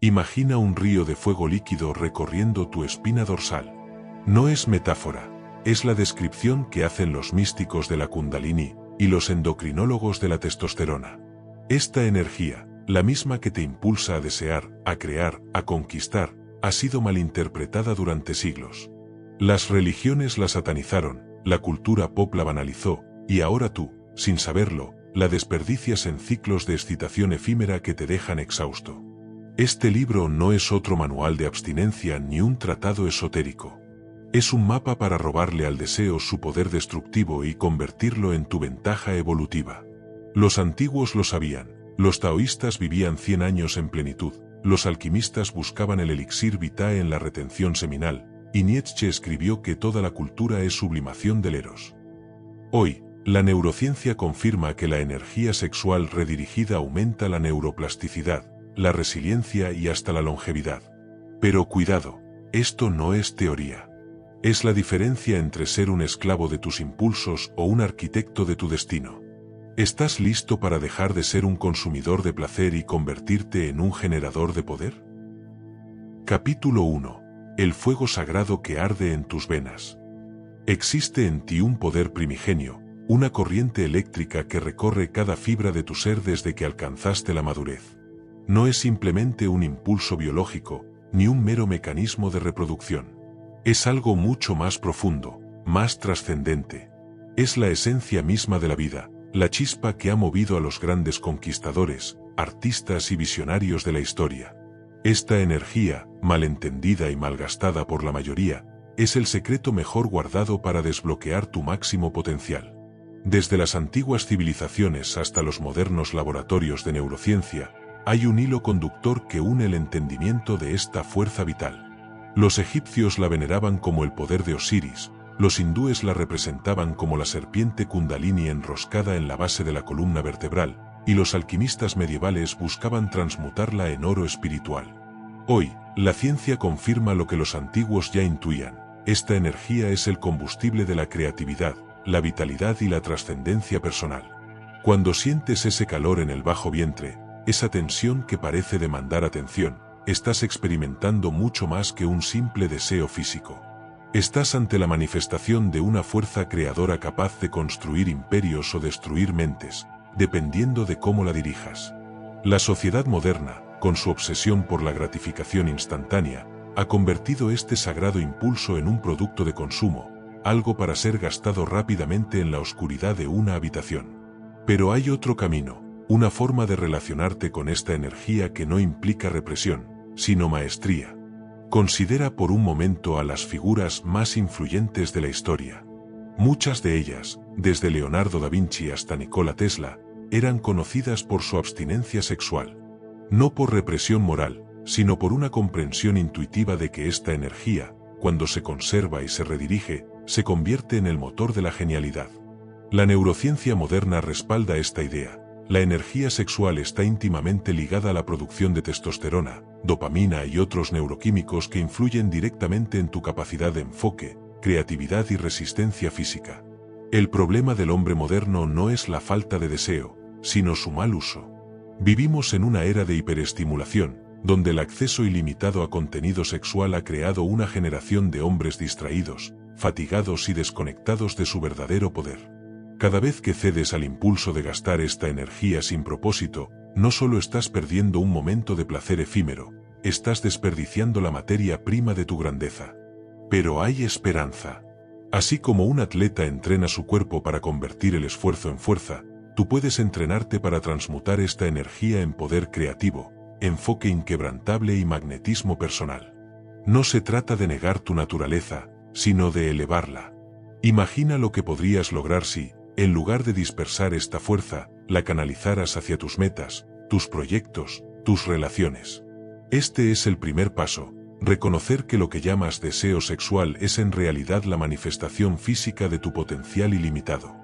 Imagina un río de fuego líquido recorriendo tu espina dorsal. No es metáfora, es la descripción que hacen los místicos de la Kundalini y los endocrinólogos de la testosterona. Esta energía, la misma que te impulsa a desear, a crear, a conquistar, ha sido malinterpretada durante siglos. Las religiones la satanizaron, la cultura pop la banalizó, y ahora tú, sin saberlo, la desperdicias en ciclos de excitación efímera que te dejan exhausto. Este libro no es otro manual de abstinencia ni un tratado esotérico. Es un mapa para robarle al deseo su poder destructivo y convertirlo en tu ventaja evolutiva. Los antiguos lo sabían, los taoístas vivían 100 años en plenitud, los alquimistas buscaban el elixir vitae en la retención seminal, y Nietzsche escribió que toda la cultura es sublimación del eros. Hoy, la neurociencia confirma que la energía sexual redirigida aumenta la neuroplasticidad, la resiliencia y hasta la longevidad. Pero cuidado, esto no es teoría. Es la diferencia entre ser un esclavo de tus impulsos o un arquitecto de tu destino. ¿Estás listo para dejar de ser un consumidor de placer y convertirte en un generador de poder? Capítulo 1. El fuego sagrado que arde en tus venas. Existe en ti un poder primigenio, una corriente eléctrica que recorre cada fibra de tu ser desde que alcanzaste la madurez. No es simplemente un impulso biológico, ni un mero mecanismo de reproducción. Es algo mucho más profundo, más trascendente. Es la esencia misma de la vida, la chispa que ha movido a los grandes conquistadores, artistas y visionarios de la historia. Esta energía, malentendida y malgastada por la mayoría, es el secreto mejor guardado para desbloquear tu máximo potencial. Desde las antiguas civilizaciones hasta los modernos laboratorios de neurociencia, hay un hilo conductor que une el entendimiento de esta fuerza vital. Los egipcios la veneraban como el poder de Osiris, los hindúes la representaban como la serpiente Kundalini enroscada en la base de la columna vertebral, y los alquimistas medievales buscaban transmutarla en oro espiritual. Hoy, la ciencia confirma lo que los antiguos ya intuían: esta energía es el combustible de la creatividad, la vitalidad y la trascendencia personal. Cuando sientes ese calor en el bajo vientre, esa tensión que parece demandar atención, estás experimentando mucho más que un simple deseo físico. Estás ante la manifestación de una fuerza creadora capaz de construir imperios o destruir mentes, dependiendo de cómo la dirijas. La sociedad moderna, con su obsesión por la gratificación instantánea, ha convertido este sagrado impulso en un producto de consumo, algo para ser gastado rápidamente en la oscuridad de una habitación. Pero hay otro camino. Una forma de relacionarte con esta energía que no implica represión, sino maestría. Considera por un momento a las figuras más influyentes de la historia. Muchas de ellas, desde Leonardo da Vinci hasta Nikola Tesla, eran conocidas por su abstinencia sexual. No por represión moral, sino por una comprensión intuitiva de que esta energía, cuando se conserva y se redirige, se convierte en el motor de la genialidad. La neurociencia moderna respalda esta idea. La energía sexual está íntimamente ligada a la producción de testosterona, dopamina y otros neuroquímicos que influyen directamente en tu capacidad de enfoque, creatividad y resistencia física. El problema del hombre moderno no es la falta de deseo, sino su mal uso. Vivimos en una era de hiperestimulación, donde el acceso ilimitado a contenido sexual ha creado una generación de hombres distraídos, fatigados y desconectados de su verdadero poder. Cada vez que cedes al impulso de gastar esta energía sin propósito, no solo estás perdiendo un momento de placer efímero, estás desperdiciando la materia prima de tu grandeza. Pero hay esperanza. Así como un atleta entrena su cuerpo para convertir el esfuerzo en fuerza, tú puedes entrenarte para transmutar esta energía en poder creativo, enfoque inquebrantable y magnetismo personal. No se trata de negar tu naturaleza, sino de elevarla. Imagina lo que podrías lograr si, en lugar de dispersar esta fuerza, la canalizaras hacia tus metas, tus proyectos, tus relaciones. Este es el primer paso, reconocer que lo que llamas deseo sexual es en realidad la manifestación física de tu potencial ilimitado.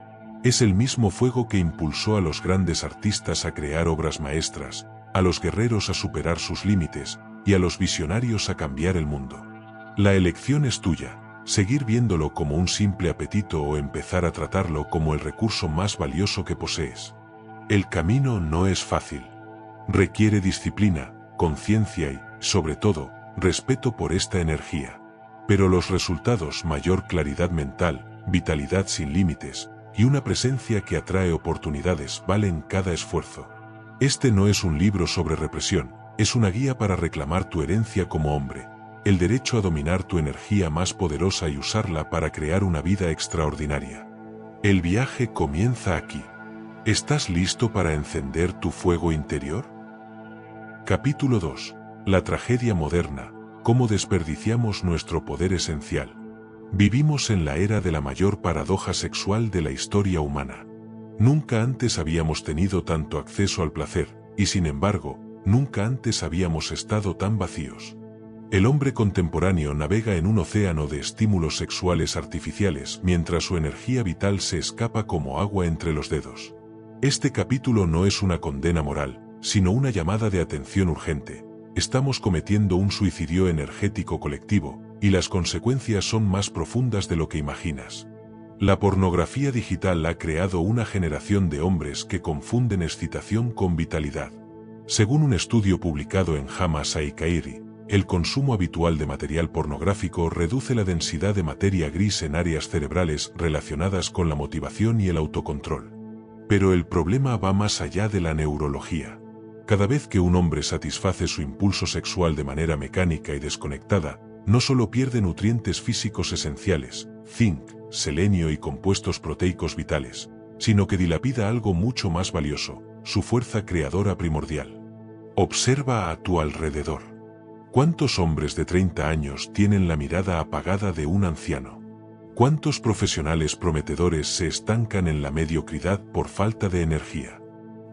Es el mismo fuego que impulsó a los grandes artistas a crear obras maestras, a los guerreros a superar sus límites, y a los visionarios a cambiar el mundo. La elección es tuya. Seguir viéndolo como un simple apetito o empezar a tratarlo como el recurso más valioso que posees. El camino no es fácil. Requiere disciplina, conciencia Sobre todo, respeto por esta energía. Pero los resultados: mayor claridad mental, vitalidad sin límites, y una presencia que atrae oportunidades, valen cada esfuerzo. Este no es un libro sobre represión, es una guía para reclamar tu herencia como hombre, el derecho a dominar tu energía más poderosa y usarla para crear una vida extraordinaria. El viaje comienza aquí. ¿Estás listo para encender tu fuego interior? Capítulo 2. La tragedia moderna: cómo desperdiciamos nuestro poder esencial. Vivimos en la era de la mayor paradoja sexual de la historia humana. Nunca antes habíamos tenido tanto acceso al placer, y sin embargo, nunca antes habíamos estado tan vacíos. El hombre contemporáneo navega en un océano de estímulos sexuales artificiales mientras su energía vital se escapa como agua entre los dedos. Este capítulo no es una condena moral, sino una llamada de atención urgente. Estamos cometiendo un suicidio energético colectivo, y las consecuencias son más profundas de lo que imaginas. La pornografía digital ha creado una generación de hombres que confunden excitación con vitalidad. Según un estudio publicado en JAMA Psychiatry, el consumo habitual de material pornográfico reduce la densidad de materia gris en áreas cerebrales relacionadas con la motivación y el autocontrol. Pero el problema va más allá de la neurología. Cada vez que un hombre satisface su impulso sexual de manera mecánica y desconectada, no solo pierde nutrientes físicos esenciales, zinc, selenio y compuestos proteicos vitales, sino que dilapida algo mucho más valioso: su fuerza creadora primordial. Observa a tu alrededor. ¿Cuántos hombres de 30 años tienen la mirada apagada de un anciano? ¿Cuántos profesionales prometedores se estancan en la mediocridad por falta de energía?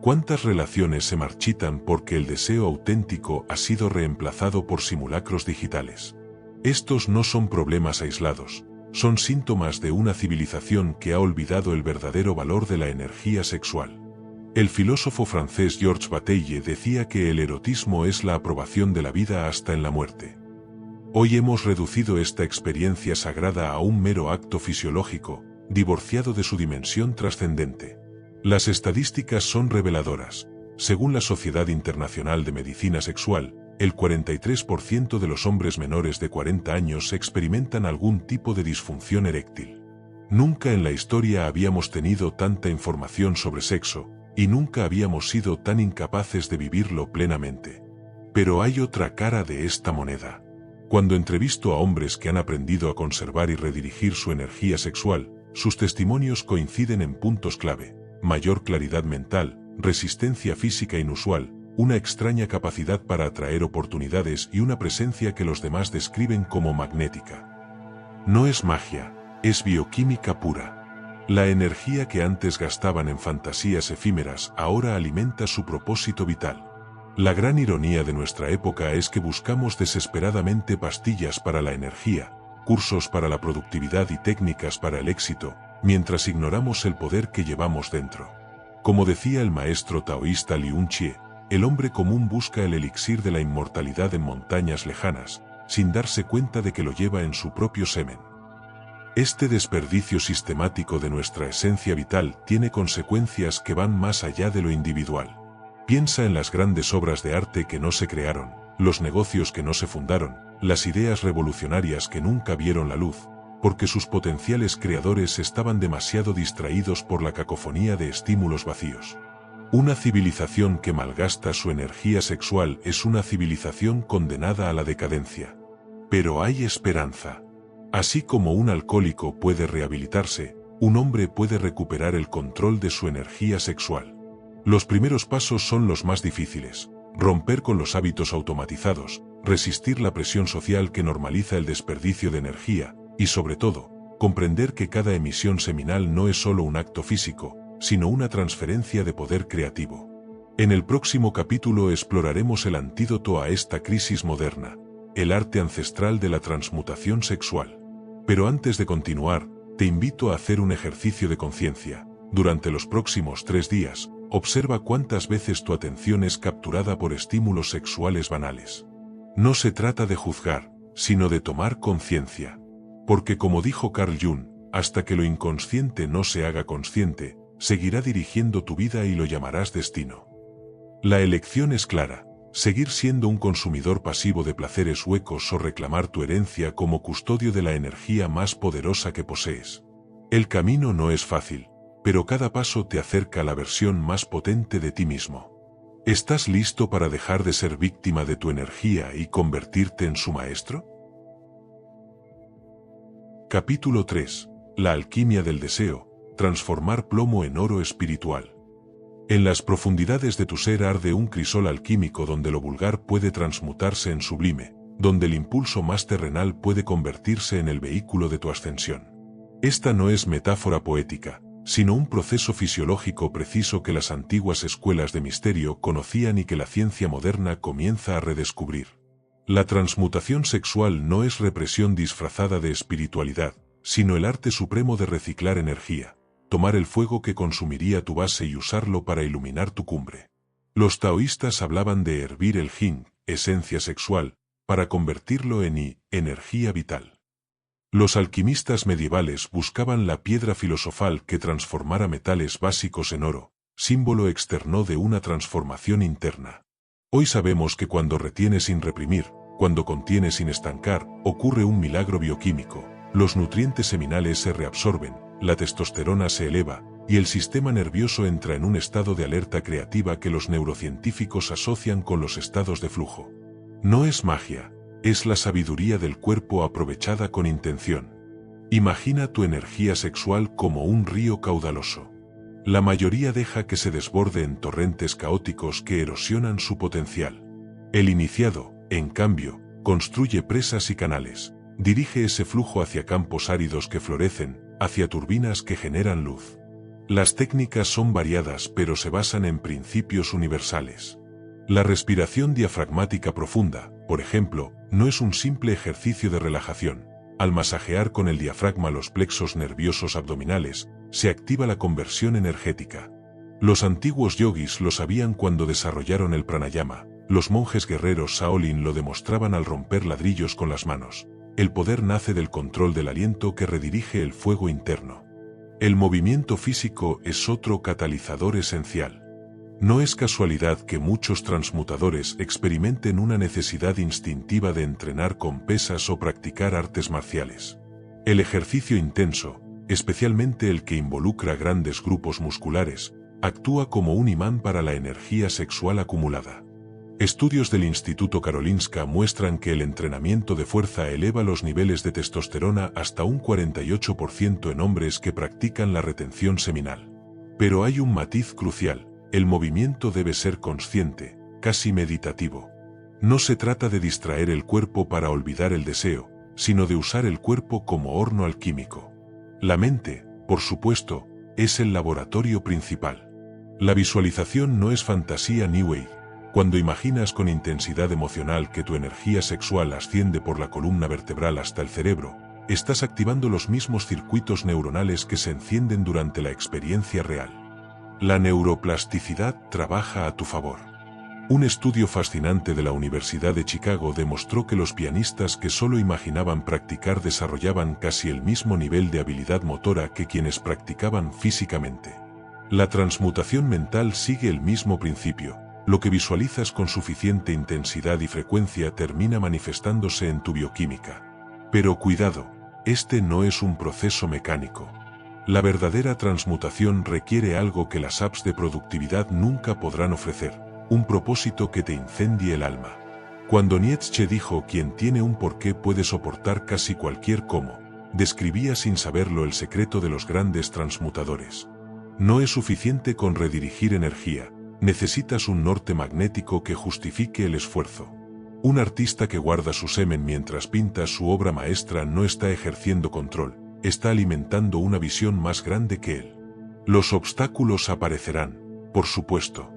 ¿Cuántas relaciones se marchitan porque el deseo auténtico ha sido reemplazado por simulacros digitales? Estos no son problemas aislados, son síntomas de una civilización que ha olvidado el verdadero valor de la energía sexual. El filósofo francés Georges Bataille decía que el erotismo es la aprobación de la vida hasta en la muerte. Hoy hemos reducido esta experiencia sagrada a un mero acto fisiológico, divorciado de su dimensión trascendente. Las estadísticas son reveladoras. Según la Sociedad Internacional de Medicina Sexual, el 43% de los hombres menores de 40 años experimentan algún tipo de disfunción eréctil. Nunca en la historia habíamos tenido tanta información sobre sexo, y nunca habíamos sido tan incapaces de vivirlo plenamente. Pero hay otra cara de esta moneda. Cuando entrevisto a hombres que han aprendido a conservar y redirigir su energía sexual, sus testimonios coinciden en puntos clave: mayor claridad mental, resistencia física inusual, una extraña capacidad para atraer oportunidades y una presencia que los demás describen como magnética. No es magia, es bioquímica pura. La energía que antes gastaban en fantasías efímeras ahora alimenta su propósito vital. La gran ironía de nuestra época es que buscamos desesperadamente pastillas para la energía, cursos para la productividad y técnicas para el éxito, mientras ignoramos el poder que llevamos dentro. Como decía el maestro taoísta Liu Xie, el hombre común busca el elixir de la inmortalidad en montañas lejanas, sin darse cuenta de que lo lleva en su propio semen. Este desperdicio sistemático de nuestra esencia vital tiene consecuencias que van más allá de lo individual. Piensa en las grandes obras de arte que no se crearon, los negocios que no se fundaron, las ideas revolucionarias que nunca vieron la luz, porque sus potenciales creadores estaban demasiado distraídos por la cacofonía de estímulos vacíos. Una civilización que malgasta su energía sexual es una civilización condenada a la decadencia. Pero hay esperanza. Así como un alcohólico puede rehabilitarse, un hombre puede recuperar el control de su energía sexual. Los primeros pasos son los más difíciles: romper con los hábitos automatizados, resistir la presión social que normaliza el desperdicio de energía, y sobre todo, comprender que cada emisión seminal no es solo un acto físico, sino una transferencia de poder creativo. En el próximo capítulo exploraremos el antídoto a esta crisis moderna: el arte ancestral de la transmutación sexual. Pero antes de continuar, te invito a hacer un ejercicio de conciencia. Durante los próximos 3 días, observa cuántas veces tu atención es capturada por estímulos sexuales banales. No se trata de juzgar, sino de tomar conciencia. Porque como dijo Carl Jung, hasta que lo inconsciente no se haga consciente, seguirá dirigiendo tu vida y lo llamarás destino. La elección es clara: seguir siendo un consumidor pasivo de placeres huecos o reclamar tu herencia como custodio de la energía más poderosa que posees. El camino no es fácil, pero cada paso te acerca a la versión más potente de ti mismo. ¿Estás listo para dejar de ser víctima de tu energía y convertirte en su maestro? Capítulo 3. La alquimia del deseo, transformar plomo en oro espiritual. En las profundidades de tu ser arde un crisol alquímico donde lo vulgar puede transmutarse en sublime, donde el impulso más terrenal puede convertirse en el vehículo de tu ascensión. Esta no es metáfora poética, sino un proceso fisiológico preciso que las antiguas escuelas de misterio conocían y que la ciencia moderna comienza a redescubrir. La transmutación sexual no es represión disfrazada de espiritualidad, sino el arte supremo de reciclar energía, tomar el fuego que consumiría tu base y usarlo para iluminar tu cumbre. Los taoístas hablaban de hervir el yin, esencia sexual, para convertirlo en yi, energía vital. Los alquimistas medievales buscaban la piedra filosofal que transformara metales básicos en oro, símbolo externo de una transformación interna. Hoy sabemos que cuando retienes sin reprimir, cuando contienes sin estancar, ocurre un milagro bioquímico. Los nutrientes seminales se reabsorben, la testosterona se eleva, y el sistema nervioso entra en un estado de alerta creativa que los neurocientíficos asocian con los estados de flujo. No es magia, es la sabiduría del cuerpo aprovechada con intención. Imagina tu energía sexual como un río caudaloso. La mayoría deja que se desborde en torrentes caóticos que erosionan su potencial. El iniciado, en cambio, construye presas y canales. Dirige ese flujo hacia campos áridos que florecen, hacia turbinas que generan luz. Las técnicas son variadas pero se basan en principios universales. La respiración diafragmática profunda, por ejemplo, no es un simple ejercicio de relajación. Al masajear con el diafragma los plexos nerviosos abdominales, se activa la conversión energética. Los antiguos yogis lo sabían cuando desarrollaron el pranayama. Los monjes guerreros Shaolin lo demostraban al romper ladrillos con las manos. El poder nace del control del aliento que redirige el fuego interno. El movimiento físico es otro catalizador esencial. No es casualidad que muchos transmutadores experimenten una necesidad instintiva de entrenar con pesas o practicar artes marciales. El ejercicio intenso, especialmente el que involucra grandes grupos musculares, actúa como un imán para la energía sexual acumulada. Estudios del Instituto Karolinska muestran que el entrenamiento de fuerza eleva los niveles de testosterona hasta un 48% en hombres que practican la retención seminal. Pero hay un matiz crucial, el movimiento debe ser consciente, casi meditativo. No se trata de distraer el cuerpo para olvidar el deseo, sino de usar el cuerpo como horno alquímico. La mente, por supuesto, es el laboratorio principal. La visualización no es fantasía New Age. Cuando imaginas con intensidad emocional que tu energía sexual asciende por la columna vertebral hasta el cerebro, estás activando los mismos circuitos neuronales que se encienden durante la experiencia real. La neuroplasticidad trabaja a tu favor. Un estudio fascinante de la Universidad de Chicago demostró que los pianistas que solo imaginaban practicar desarrollaban casi el mismo nivel de habilidad motora que quienes practicaban físicamente. La transmutación mental sigue el mismo principio. Lo que visualizas con suficiente intensidad y frecuencia termina manifestándose en tu bioquímica. Pero cuidado, este no es un proceso mecánico. La verdadera transmutación requiere algo que las apps de productividad nunca podrán ofrecer, un propósito que te incendie el alma. Cuando Nietzsche dijo quien tiene un porqué puede soportar casi cualquier cómo, describía sin saberlo el secreto de los grandes transmutadores. No es suficiente con redirigir energía. Necesitas un norte magnético que justifique el esfuerzo. Un artista que guarda su semen mientras pinta su obra maestra no está ejerciendo control, está alimentando una visión más grande que él. Los obstáculos aparecerán, por supuesto.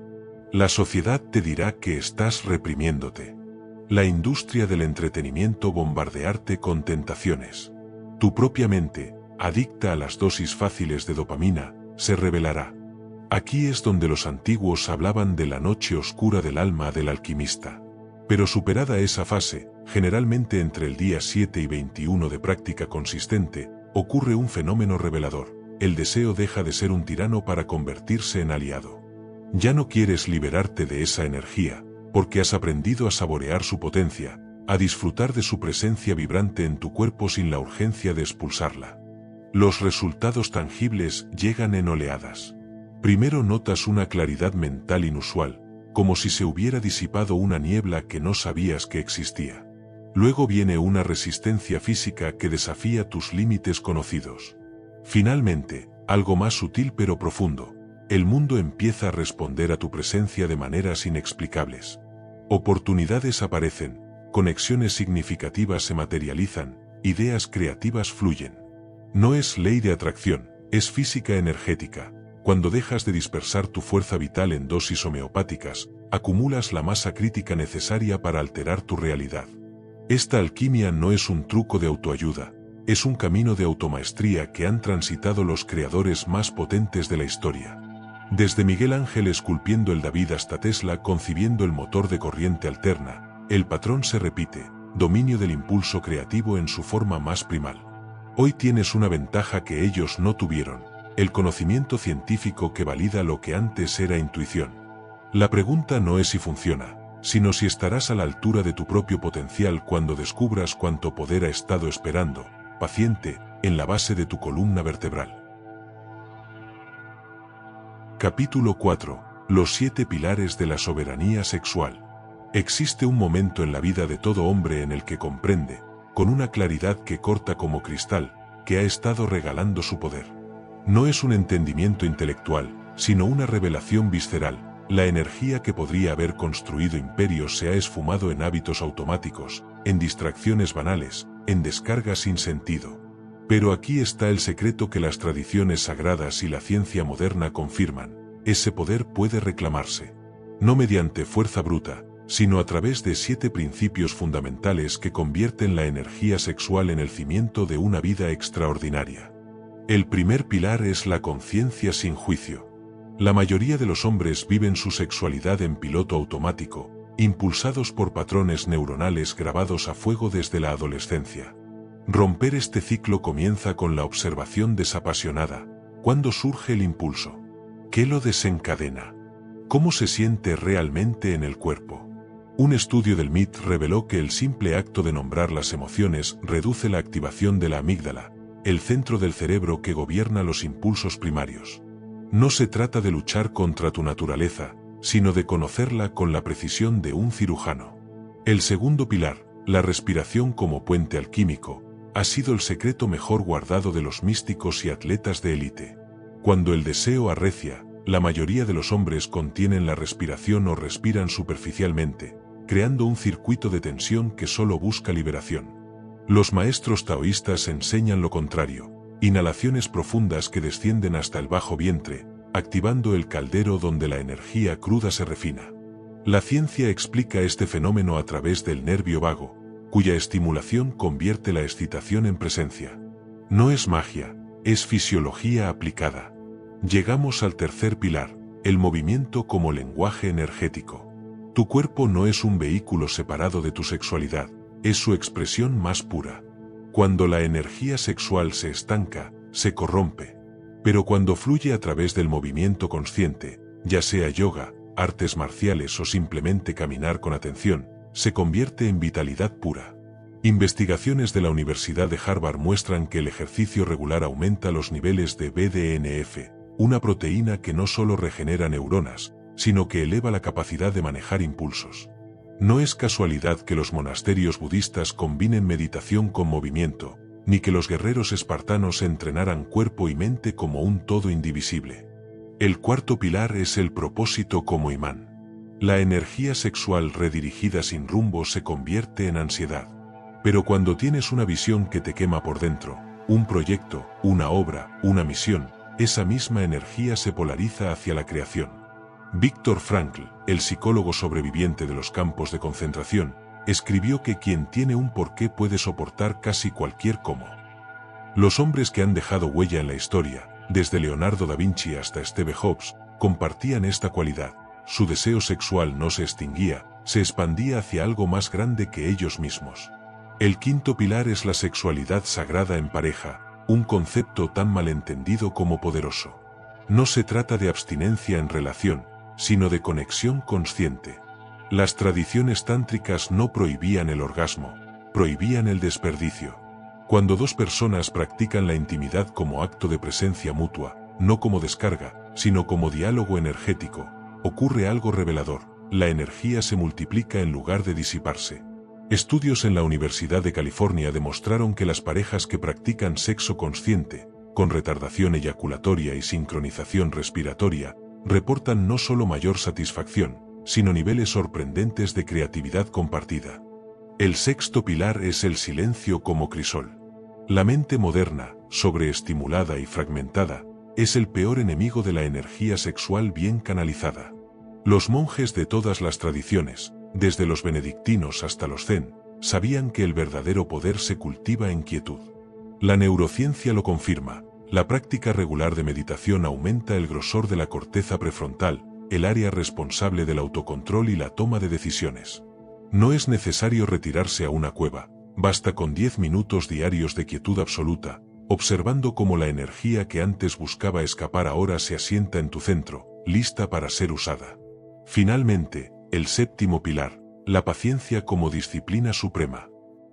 La sociedad te dirá que estás reprimiéndote. La industria del entretenimiento bombardearte con tentaciones. Tu propia mente, adicta a las dosis fáciles de dopamina, se rebelará. Aquí es donde los antiguos hablaban de la noche oscura del alma del alquimista. Pero superada esa fase, generalmente entre el día 7 y 21 de práctica consistente, ocurre un fenómeno revelador. El deseo deja de ser un tirano para convertirse en aliado. Ya no quieres liberarte de esa energía, porque has aprendido a saborear su potencia, a disfrutar de su presencia vibrante en tu cuerpo sin la urgencia de expulsarla. Los resultados tangibles llegan en oleadas. Primero notas una claridad mental inusual, como si se hubiera disipado una niebla que no sabías que existía. Luego viene una resistencia física que desafía tus límites conocidos. Finalmente, algo más sutil pero profundo, el mundo empieza a responder a tu presencia de maneras inexplicables. Oportunidades aparecen, conexiones significativas se materializan, ideas creativas fluyen. No es ley de atracción, es física energética. Cuando dejas de dispersar tu fuerza vital en dosis homeopáticas, acumulas la masa crítica necesaria para alterar tu realidad. Esta alquimia no es un truco de autoayuda, es un camino de automaestría que han transitado los creadores más potentes de la historia. Desde Miguel Ángel esculpiendo el David hasta Tesla concibiendo el motor de corriente alterna, el patrón se repite, dominio del impulso creativo en su forma más primal. Hoy tienes una ventaja que ellos no tuvieron, el conocimiento científico que valida lo que antes era intuición. La pregunta no es si funciona, sino si estarás a la altura de tu propio potencial cuando descubras cuánto poder ha estado esperando, paciente, en la base de tu columna vertebral. Capítulo 4. Los 7 pilares de la soberanía sexual. Existe un momento en la vida de todo hombre en el que comprende, con una claridad que corta como cristal, que ha estado regalando su poder. No es un entendimiento intelectual, sino una revelación visceral. La energía que podría haber construido imperios se ha esfumado en hábitos automáticos, en distracciones banales, en descargas sin sentido. Pero aquí está el secreto que las tradiciones sagradas y la ciencia moderna confirman. Ese poder puede reclamarse. No mediante fuerza bruta, sino a través de 7 principios fundamentales que convierten la energía sexual en el cimiento de una vida extraordinaria. El primer pilar es la conciencia sin juicio. La mayoría de los hombres viven su sexualidad en piloto automático, impulsados por patrones neuronales grabados a fuego desde la adolescencia. Romper este ciclo comienza con la observación desapasionada. ¿Cuándo surge el impulso? ¿Qué lo desencadena? ¿Cómo se siente realmente en el cuerpo? Un estudio del MIT reveló que el simple acto de nombrar las emociones reduce la activación de la amígdala, el centro del cerebro que gobierna los impulsos primarios. No se trata de luchar contra tu naturaleza, sino de conocerla con la precisión de un cirujano. El segundo pilar, la respiración como puente alquímico, ha sido el secreto mejor guardado de los místicos y atletas de élite. Cuando el deseo arrecia, la mayoría de los hombres contienen la respiración o respiran superficialmente, creando un circuito de tensión que solo busca liberación. Los maestros taoístas enseñan lo contrario. Inhalaciones profundas que descienden hasta el bajo vientre, activando el caldero donde la energía cruda se refina. La ciencia explica este fenómeno a través del nervio vago, cuya estimulación convierte la excitación en presencia. No es magia, es fisiología aplicada. Llegamos al tercer pilar, el movimiento como lenguaje energético. Tu cuerpo no es un vehículo separado de tu sexualidad, es su expresión más pura. Cuando la energía sexual se estanca, se corrompe. Pero cuando fluye a través del movimiento consciente, ya sea yoga, artes marciales o simplemente caminar con atención, se convierte en vitalidad pura. Investigaciones de la Universidad de Harvard muestran que el ejercicio regular aumenta los niveles de BDNF, una proteína que no solo regenera neuronas, sino que eleva la capacidad de manejar impulsos. No es casualidad que los monasterios budistas combinen meditación con movimiento, ni que los guerreros espartanos entrenaran cuerpo y mente como un todo indivisible. El cuarto pilar es el propósito como imán. La energía sexual redirigida sin rumbo se convierte en ansiedad. Pero cuando tienes una visión que te quema por dentro, un proyecto, una obra, una misión, esa misma energía se polariza hacia la creación. Viktor Frankl, el psicólogo sobreviviente de los campos de concentración, escribió que quien tiene un porqué puede soportar casi cualquier cómo. Los hombres que han dejado huella en la historia, desde Leonardo da Vinci hasta Steve Jobs, compartían esta cualidad. Su deseo sexual no se extinguía, se expandía hacia algo más grande que ellos mismos. El quinto pilar es la sexualidad sagrada en pareja, un concepto tan malentendido como poderoso. No se trata de abstinencia en relación, sino de conexión consciente. Las tradiciones tántricas no prohibían el orgasmo, prohibían el desperdicio. Cuando dos personas practican la intimidad como acto de presencia mutua, no como descarga, sino como diálogo energético, ocurre algo revelador: la energía se multiplica en lugar de disiparse. Estudios en la Universidad de California demostraron que las parejas que practican sexo consciente, con retardación eyaculatoria y sincronización respiratoria, reportan no solo mayor satisfacción, sino niveles sorprendentes de creatividad compartida. El sexto pilar es el silencio como crisol. La mente moderna, sobreestimulada y fragmentada, es el peor enemigo de la energía sexual bien canalizada. Los monjes de todas las tradiciones, desde los benedictinos hasta los zen, sabían que el verdadero poder se cultiva en quietud. La neurociencia lo confirma: la práctica regular de meditación aumenta el grosor de la corteza prefrontal, el área responsable del autocontrol y la toma de decisiones. No es necesario retirarse a una cueva, basta con 10 minutos diarios de quietud absoluta, observando cómo la energía que antes buscaba escapar ahora se asienta en tu centro, lista para ser usada. Finalmente, el séptimo pilar, la paciencia como disciplina suprema.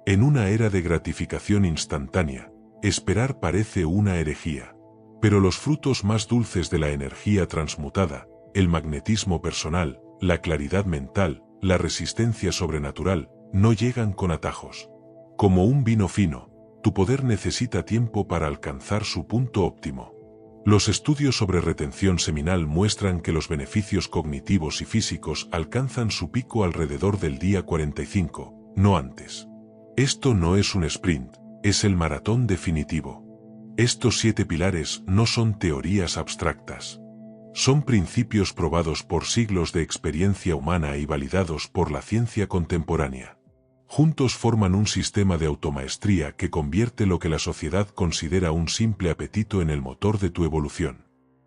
En una era de gratificación instantánea, esperar parece una herejía. Pero los frutos más dulces de la energía transmutada, el magnetismo personal, la claridad mental, la resistencia sobrenatural, no llegan con atajos. Como un vino fino, tu poder necesita tiempo para alcanzar su punto óptimo. Los estudios sobre retención seminal muestran que los beneficios cognitivos y físicos alcanzan su pico alrededor del día 45, no antes. Esto no es un sprint, es el maratón definitivo. Estos 7 pilares no son teorías abstractas. Son principios probados por siglos de experiencia humana y validados por la ciencia contemporánea. Juntos forman un sistema de automaestría que convierte lo que la sociedad considera un simple apetito en el motor de tu evolución.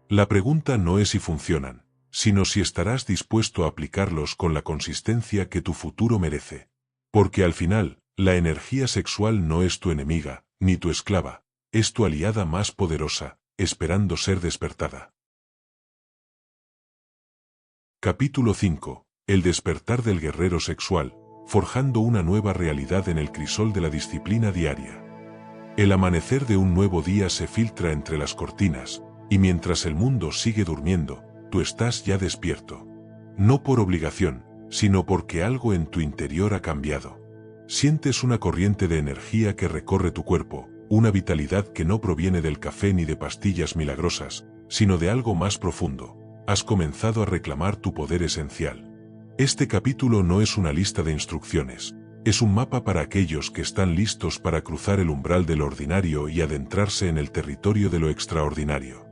La pregunta no es si funcionan, sino si estarás dispuesto a aplicarlos con la consistencia que tu futuro merece. Porque al final, la energía sexual no es tu enemiga, ni tu esclava, es tu aliada más poderosa, esperando ser despertada. Capítulo 5. El despertar del guerrero sexual, forjando una nueva realidad en el crisol de la disciplina diaria. El amanecer de un nuevo día se filtra entre las cortinas, y mientras el mundo sigue durmiendo, tú estás ya despierto. No por obligación, sino porque algo en tu interior ha cambiado. Sientes una corriente de energía que recorre tu cuerpo, una vitalidad que no proviene del café ni de pastillas milagrosas, sino de algo más profundo. Has comenzado a reclamar tu poder esencial. Este capítulo no es una lista de instrucciones, es un mapa para aquellos que están listos para cruzar el umbral de lo ordinario y adentrarse en el territorio de lo extraordinario.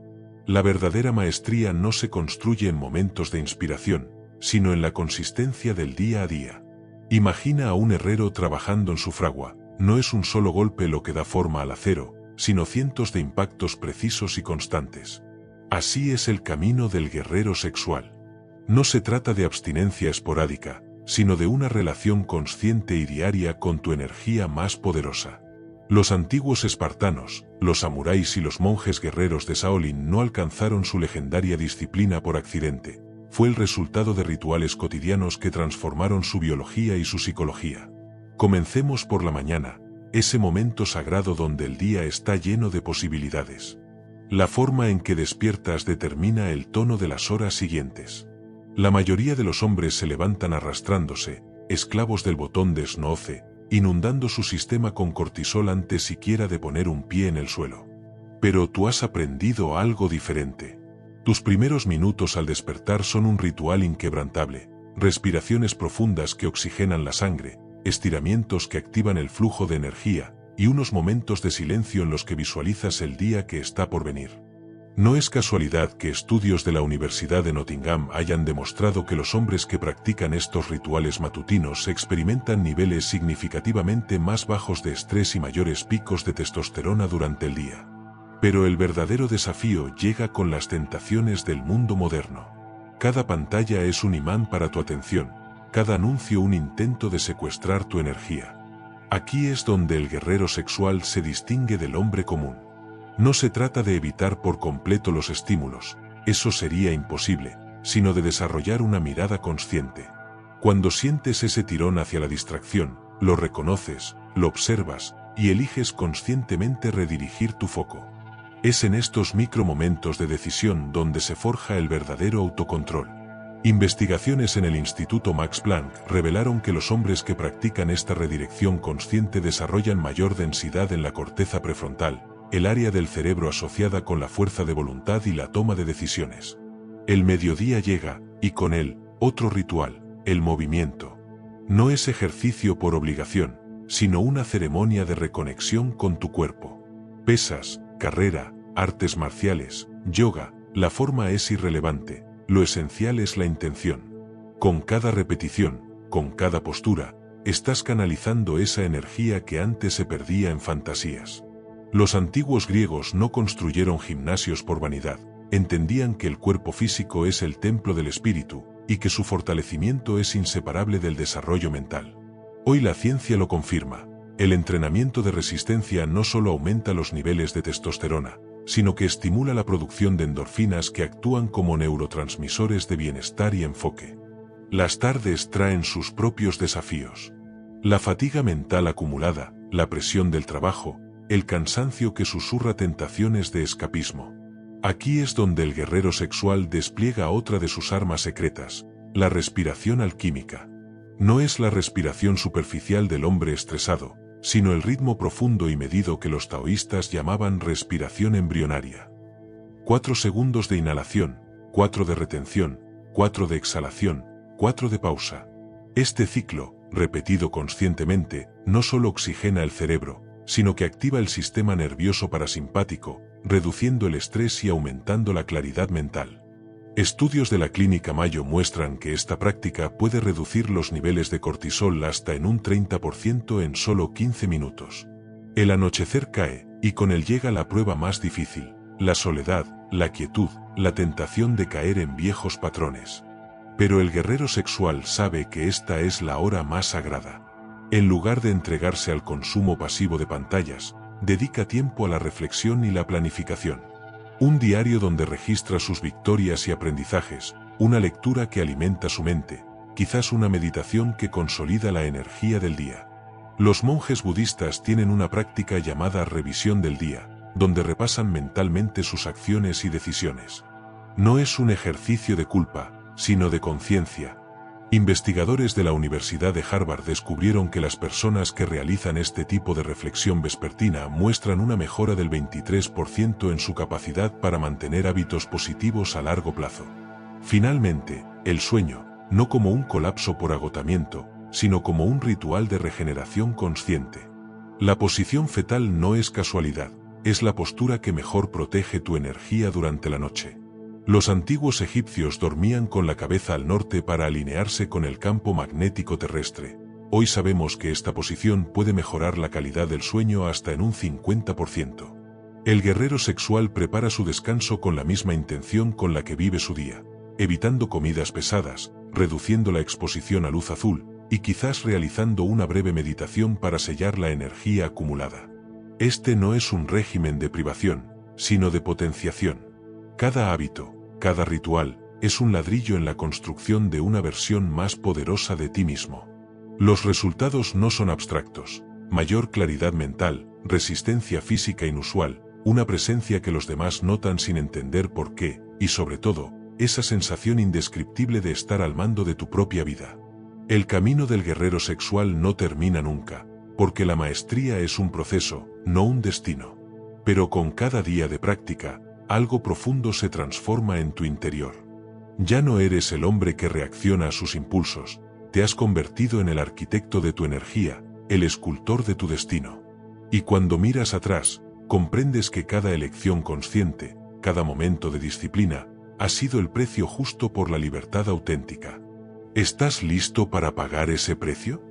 La verdadera maestría no se construye en momentos de inspiración, sino en la consistencia del día a día. Imagina a un herrero trabajando en su fragua: no es un solo golpe lo que da forma al acero, sino cientos de impactos precisos y constantes. Así es el camino del guerrero sexual. No se trata de abstinencia esporádica, sino de una relación consciente y diaria con tu energía más poderosa. Los antiguos espartanos, los samuráis y los monjes guerreros de Shaolin no alcanzaron su legendaria disciplina por accidente. Fue el resultado de rituales cotidianos que transformaron su biología y su psicología. Comencemos por la mañana, ese momento sagrado donde el día está lleno de posibilidades. La forma en que despiertas determina el tono de las horas siguientes. La mayoría de los hombres se levantan arrastrándose, esclavos del botón de snooze, inundando su sistema con cortisol antes siquiera de poner un pie en el suelo. Pero tú has aprendido algo diferente. Tus primeros minutos al despertar son un ritual inquebrantable: respiraciones profundas que oxigenan la sangre, estiramientos que activan el flujo de energía, y unos momentos de silencio en los que visualizas el día que está por venir. No es casualidad que estudios de la Universidad de Nottingham hayan demostrado que los hombres que practican estos rituales matutinos experimentan niveles significativamente más bajos de estrés y mayores picos de testosterona durante el día. Pero el verdadero desafío llega con las tentaciones del mundo moderno. Cada pantalla es un imán para tu atención, cada anuncio un intento de secuestrar tu energía. Aquí es donde el guerrero sexual se distingue del hombre común. No se trata de evitar por completo los estímulos, eso sería imposible, sino de desarrollar una mirada consciente. Cuando sientes ese tirón hacia la distracción, lo reconoces, lo observas, y eliges conscientemente redirigir tu foco. Es en estos micromomentos de decisión donde se forja el verdadero autocontrol. Investigaciones en el Instituto Max Planck revelaron que los hombres que practican esta redirección consciente desarrollan mayor densidad en la corteza prefrontal, el área del cerebro asociada con la fuerza de voluntad y la toma de decisiones. El mediodía llega, y con él, otro ritual, el movimiento. No es ejercicio por obligación, sino una ceremonia de reconexión con tu cuerpo. Pesas, carrera, artes marciales, yoga, la forma es irrelevante. Lo esencial es la intención. Con cada repetición, con cada postura, estás canalizando esa energía que antes se perdía en fantasías. Los antiguos griegos no construyeron gimnasios por vanidad, entendían que el cuerpo físico es el templo del espíritu, y que su fortalecimiento es inseparable del desarrollo mental. Hoy la ciencia lo confirma. El entrenamiento de resistencia no solo aumenta los niveles de testosterona, sino que estimula la producción de endorfinas que actúan como neurotransmisores de bienestar y enfoque. Las tardes traen sus propios desafíos. La fatiga mental acumulada, la presión del trabajo, el cansancio que susurra tentaciones de escapismo. Aquí es donde el guerrero sexual despliega otra de sus armas secretas, la respiración alquímica. No es la respiración superficial del hombre estresado, sino el ritmo profundo y medido que los taoístas llamaban respiración embrionaria. 4 segundos de inhalación, 4 de retención, 4 de exhalación, 4 de pausa. Este ciclo, repetido conscientemente, no solo oxigena el cerebro, sino que activa el sistema nervioso parasimpático, reduciendo el estrés y aumentando la claridad mental. Estudios de la Clínica Mayo muestran que esta práctica puede reducir los niveles de cortisol hasta en un 30% en solo 15 minutos. El anochecer cae, y con él llega la prueba más difícil, la soledad, la quietud, la tentación de caer en viejos patrones. Pero el guerrero sexual sabe que esta es la hora más sagrada. En lugar de entregarse al consumo pasivo de pantallas, dedica tiempo a la reflexión y la planificación. Un diario donde registra sus victorias y aprendizajes, una lectura que alimenta su mente, quizás una meditación que consolida la energía del día. Los monjes budistas tienen una práctica llamada revisión del día, donde repasan mentalmente sus acciones y decisiones. No es un ejercicio de culpa, sino de conciencia. Investigadores de la Universidad de Harvard descubrieron que las personas que realizan este tipo de reflexión vespertina muestran una mejora del 23% en su capacidad para mantener hábitos positivos a largo plazo. Finalmente, el sueño, no como un colapso por agotamiento, sino como un ritual de regeneración consciente. La posición fetal no es casualidad, es la postura que mejor protege tu energía durante la noche. Los antiguos egipcios dormían con la cabeza al norte para alinearse con el campo magnético terrestre. Hoy sabemos que esta posición puede mejorar la calidad del sueño hasta en un 50%. El guerrero sexual prepara su descanso con la misma intención con la que vive su día, evitando comidas pesadas, reduciendo la exposición a luz azul, y quizás realizando una breve meditación para sellar la energía acumulada. Este no es un régimen de privación, sino de potenciación. Cada hábito, cada ritual, es un ladrillo en la construcción de una versión más poderosa de ti mismo. Los resultados no son abstractos: mayor claridad mental, resistencia física inusual, una presencia que los demás notan sin entender por qué, y sobre todo, esa sensación indescriptible de estar al mando de tu propia vida. El camino del guerrero sexual no termina nunca, porque la maestría es un proceso, no un destino. Pero con cada día de práctica, algo profundo se transforma en tu interior. Ya no eres el hombre que reacciona a sus impulsos, te has convertido en el arquitecto de tu energía, el escultor de tu destino. Y cuando miras atrás, comprendes que cada elección consciente, cada momento de disciplina, ha sido el precio justo por la libertad auténtica. ¿Estás listo para pagar ese precio?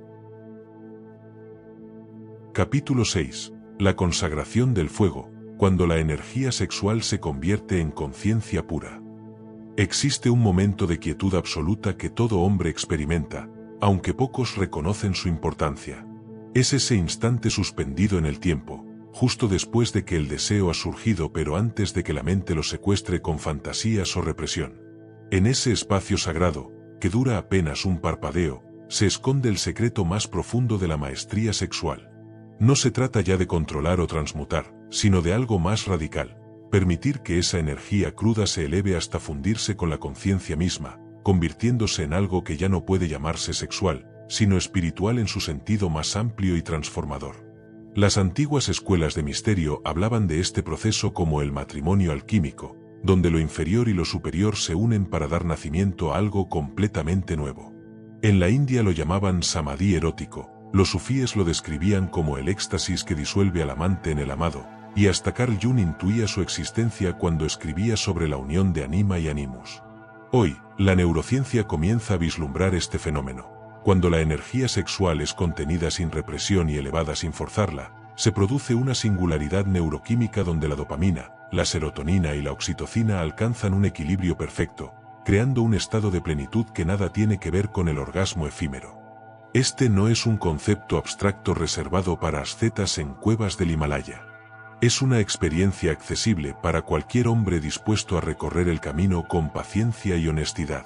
Capítulo 6. La consagración del fuego. Cuando la energía sexual se convierte en conciencia pura. Existe un momento de quietud absoluta que todo hombre experimenta, aunque pocos reconocen su importancia. Es ese instante suspendido en el tiempo, justo después de que el deseo ha surgido pero antes de que la mente lo secuestre con fantasías o represión. En ese espacio sagrado, que dura apenas un parpadeo, se esconde el secreto más profundo de la maestría sexual. No se trata ya de controlar o transmutar, sino de algo más radical: permitir que esa energía cruda se eleve hasta fundirse con la conciencia misma, convirtiéndose en algo que ya no puede llamarse sexual, sino espiritual en su sentido más amplio y transformador. Las antiguas escuelas de misterio hablaban de este proceso como el matrimonio alquímico, donde lo inferior y lo superior se unen para dar nacimiento a algo completamente nuevo. En la India lo llamaban samadhi erótico, los sufíes lo describían como el éxtasis que disuelve al amante en el amado, y hasta Carl Jung intuía su existencia cuando escribía sobre la unión de anima y animus. Hoy, la neurociencia comienza a vislumbrar este fenómeno. Cuando la energía sexual es contenida sin represión y elevada sin forzarla, se produce una singularidad neuroquímica donde la dopamina, la serotonina y la oxitocina alcanzan un equilibrio perfecto, creando un estado de plenitud que nada tiene que ver con el orgasmo efímero. Este no es un concepto abstracto reservado para ascetas en cuevas del Himalaya. Es una experiencia accesible para cualquier hombre dispuesto a recorrer el camino con paciencia y honestidad.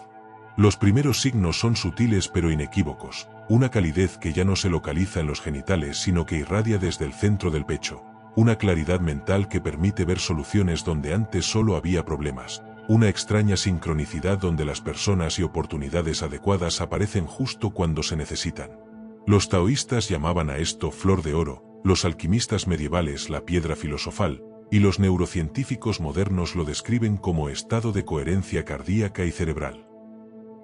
Los primeros signos son sutiles pero inequívocos: una calidez que ya no se localiza en los genitales sino que irradia desde el centro del pecho, una claridad mental que permite ver soluciones donde antes solo había problemas, una extraña sincronicidad donde las personas y oportunidades adecuadas aparecen justo cuando se necesitan. Los taoístas llamaban a esto flor de oro, los alquimistas medievales la piedra filosofal, y los neurocientíficos modernos lo describen como estado de coherencia cardíaca y cerebral.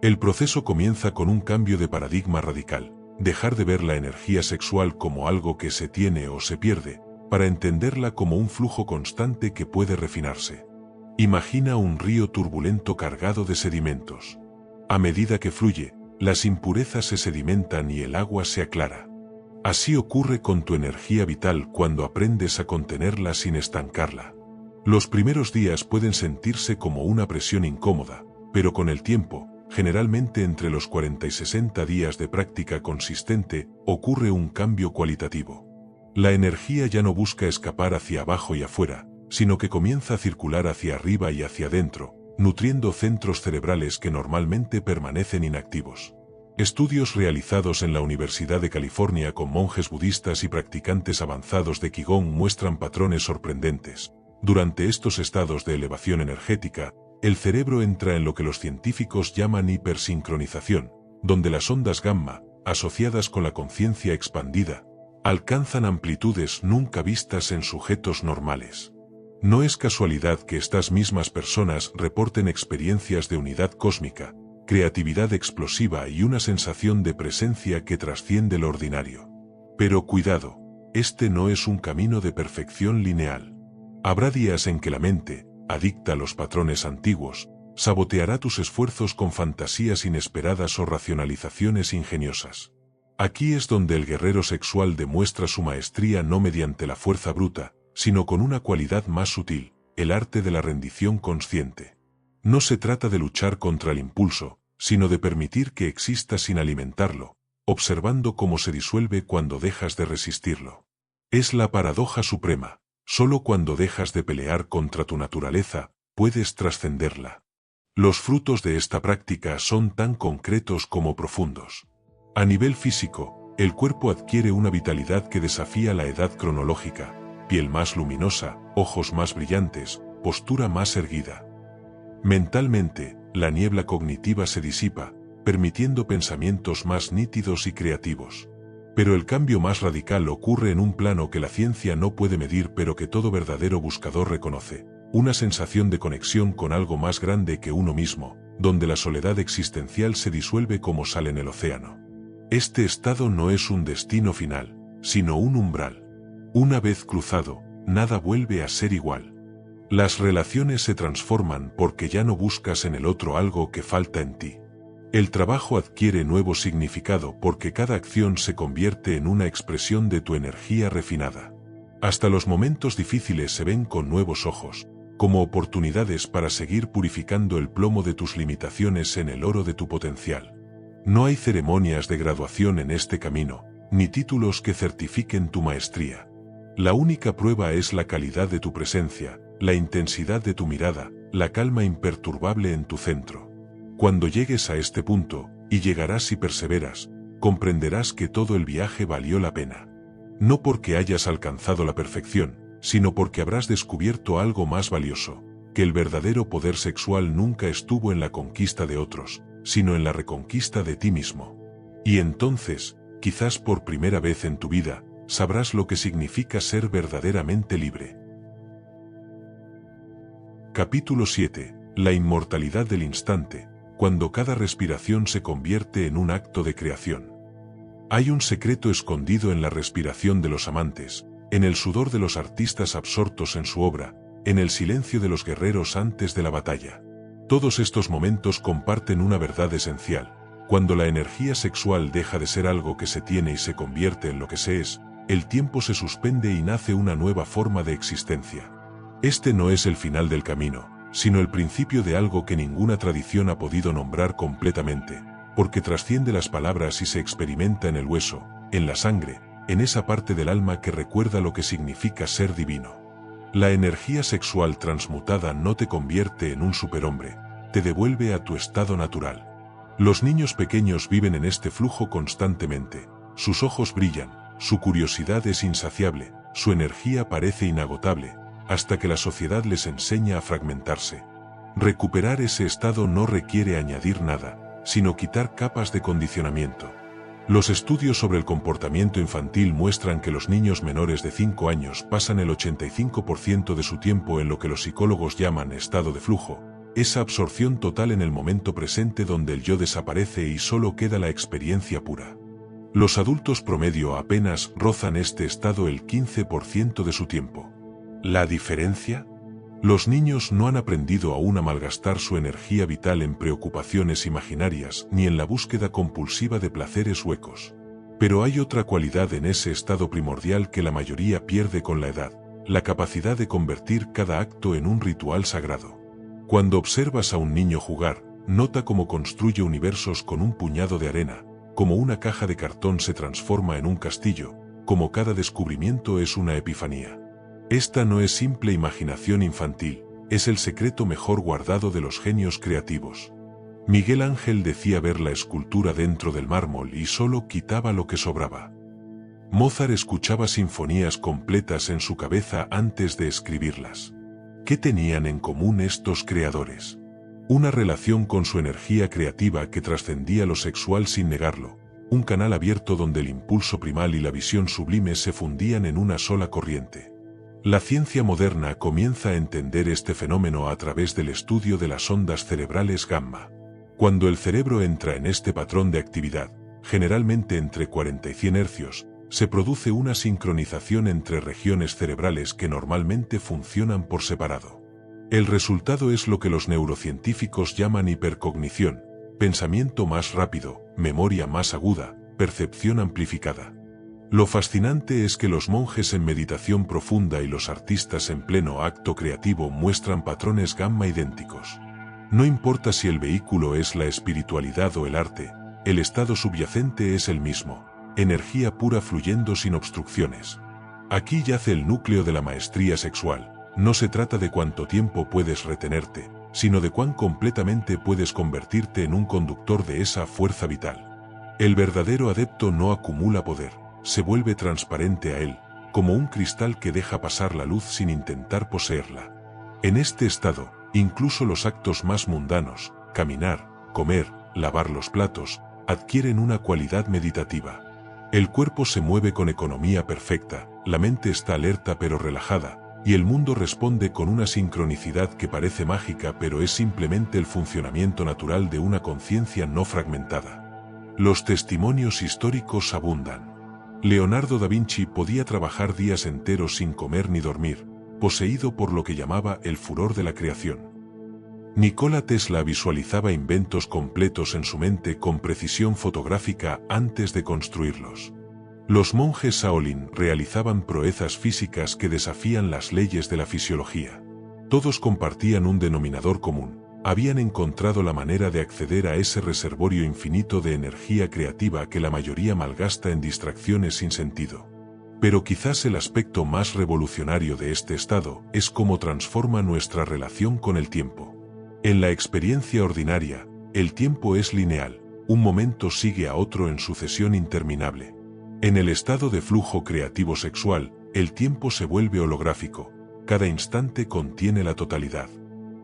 El proceso comienza con un cambio de paradigma radical: dejar de ver la energía sexual como algo que se tiene o se pierde, para entenderla como un flujo constante que puede refinarse. Imagina un río turbulento cargado de sedimentos. A medida que fluye, las impurezas se sedimentan y el agua se aclara. Así ocurre con tu energía vital cuando aprendes a contenerla sin estancarla. Los primeros días pueden sentirse como una presión incómoda, pero con el tiempo, generalmente entre los 40 y 60 días de práctica consistente, ocurre un cambio cualitativo. La energía ya no busca escapar hacia abajo y afuera, sino que comienza a circular hacia arriba y hacia adentro, nutriendo centros cerebrales que normalmente permanecen inactivos. Estudios realizados en la Universidad de California con monjes budistas y practicantes avanzados de Qigong muestran patrones sorprendentes. Durante estos estados de elevación energética, el cerebro entra en lo que los científicos llaman hipersincronización, donde las ondas gamma, asociadas con la conciencia expandida, alcanzan amplitudes nunca vistas en sujetos normales. No es casualidad que estas mismas personas reporten experiencias de unidad cósmica, creatividad explosiva y una sensación de presencia que trasciende lo ordinario. Pero cuidado, este no es un camino de perfección lineal. Habrá días en que la mente, adicta a los patrones antiguos, saboteará tus esfuerzos con fantasías inesperadas o racionalizaciones ingeniosas. Aquí es donde el guerrero sexual demuestra su maestría, no mediante la fuerza bruta, sino con una cualidad más sutil: el arte de la rendición consciente. No se trata de luchar contra el impulso, sino de permitir que exista sin alimentarlo, observando cómo se disuelve cuando dejas de resistirlo. Es la paradoja suprema: solo cuando dejas de pelear contra tu naturaleza, puedes trascenderla. Los frutos de esta práctica son tan concretos como profundos. A nivel físico, el cuerpo adquiere una vitalidad que desafía la edad cronológica: piel más luminosa, ojos más brillantes, postura más erguida. Mentalmente, la niebla cognitiva se disipa, permitiendo pensamientos más nítidos y creativos. Pero el cambio más radical ocurre en un plano que la ciencia no puede medir pero que todo verdadero buscador reconoce: una sensación de conexión con algo más grande que uno mismo, donde la soledad existencial se disuelve como sal en el océano. Este estado no es un destino final, sino un umbral. Una vez cruzado, nada vuelve a ser igual. Las relaciones se transforman porque ya no buscas en el otro algo que falta en ti. El trabajo adquiere nuevo significado porque cada acción se convierte en una expresión de tu energía refinada. Hasta los momentos difíciles se ven con nuevos ojos, como oportunidades para seguir purificando el plomo de tus limitaciones en el oro de tu potencial. No hay ceremonias de graduación en este camino, ni títulos que certifiquen tu maestría. La única prueba es la calidad de tu presencia, la intensidad de tu mirada, la calma imperturbable en tu centro. Cuando llegues a este punto, y llegarás si perseveras, comprenderás que todo el viaje valió la pena. No porque hayas alcanzado la perfección, sino porque habrás descubierto algo más valioso, que el verdadero poder sexual nunca estuvo en la conquista de otros, sino en la reconquista de ti mismo. Y entonces, quizás por primera vez en tu vida, sabrás lo que significa ser verdaderamente libre. Capítulo 7. La inmortalidad del instante, cuando cada respiración se convierte en un acto de creación. Hay un secreto escondido en la respiración de los amantes, en el sudor de los artistas absortos en su obra, en el silencio de los guerreros antes de la batalla. Todos estos momentos comparten una verdad esencial. Cuando la energía sexual deja de ser algo que se tiene y se convierte en lo que se es, el tiempo se suspende y nace una nueva forma de existencia. Este no es el final del camino, sino el principio de algo que ninguna tradición ha podido nombrar completamente, porque trasciende las palabras y se experimenta en el hueso, en la sangre, en esa parte del alma que recuerda lo que significa ser divino. La energía sexual transmutada no te convierte en un superhombre, te devuelve a tu estado natural. Los niños pequeños viven en este flujo constantemente, sus ojos brillan, su curiosidad es insaciable, su energía parece inagotable, hasta que la sociedad les enseña a fragmentarse. Recuperar ese estado no requiere añadir nada, sino quitar capas de condicionamiento. Los estudios sobre el comportamiento infantil muestran que los niños menores de 5 años pasan el 85% de su tiempo en lo que los psicólogos llaman estado de flujo, esa absorción total en el momento presente donde el yo desaparece y solo queda la experiencia pura. Los adultos promedio apenas rozan este estado el 15% de su tiempo. ¿La diferencia? Los niños no han aprendido aún a malgastar su energía vital en preocupaciones imaginarias ni en la búsqueda compulsiva de placeres huecos. Pero hay otra cualidad en ese estado primordial que la mayoría pierde con la edad, la capacidad de convertir cada acto en un ritual sagrado. Cuando observas a un niño jugar, nota cómo construye universos con un puñado de arena, cómo una caja de cartón se transforma en un castillo, cómo cada descubrimiento es una epifanía. Esta no es simple imaginación infantil, es el secreto mejor guardado de los genios creativos. Miguel Ángel decía ver la escultura dentro del mármol y solo quitaba lo que sobraba. Mozart escuchaba sinfonías completas en su cabeza antes de escribirlas. ¿Qué tenían en común estos creadores? Una relación con su energía creativa que trascendía lo sexual sin negarlo, un canal abierto donde el impulso primal y la visión sublime se fundían en una sola corriente. La ciencia moderna comienza a entender este fenómeno a través del estudio de las ondas cerebrales gamma. Cuando el cerebro entra en este patrón de actividad, generalmente entre 40 y 100 hercios, se produce una sincronización entre regiones cerebrales que normalmente funcionan por separado. El resultado es lo que los neurocientíficos llaman hipercognición, pensamiento más rápido, memoria más aguda, percepción amplificada. Lo fascinante es que los monjes en meditación profunda y los artistas en pleno acto creativo muestran patrones gamma idénticos. No importa si el vehículo es la espiritualidad o el arte, el estado subyacente es el mismo, energía pura fluyendo sin obstrucciones. Aquí yace el núcleo de la maestría sexual, no se trata de cuánto tiempo puedes retenerte, sino de cuán completamente puedes convertirte en un conductor de esa fuerza vital. El verdadero adepto no acumula poder, se vuelve transparente a él, como un cristal que deja pasar la luz sin intentar poseerla. En este estado, incluso los actos más mundanos, caminar, comer, lavar los platos, adquieren una cualidad meditativa. El cuerpo se mueve con economía perfecta, la mente está alerta pero relajada, y el mundo responde con una sincronicidad que parece mágica pero es simplemente el funcionamiento natural de una conciencia no fragmentada. Los testimonios históricos abundan. Leonardo da Vinci podía trabajar días enteros sin comer ni dormir, poseído por lo que llamaba el furor de la creación. Nikola Tesla visualizaba inventos completos en su mente con precisión fotográfica antes de construirlos. Los monjes Shaolin realizaban proezas físicas que desafían las leyes de la fisiología. Todos compartían un denominador común, habían encontrado la manera de acceder a ese reservorio infinito de energía creativa que la mayoría malgasta en distracciones sin sentido. Pero quizás el aspecto más revolucionario de este estado es cómo transforma nuestra relación con el tiempo. En la experiencia ordinaria, El tiempo es lineal, un momento sigue a otro en sucesión interminable. En el estado de flujo creativo sexual, el tiempo se vuelve holográfico, cada instante contiene la totalidad.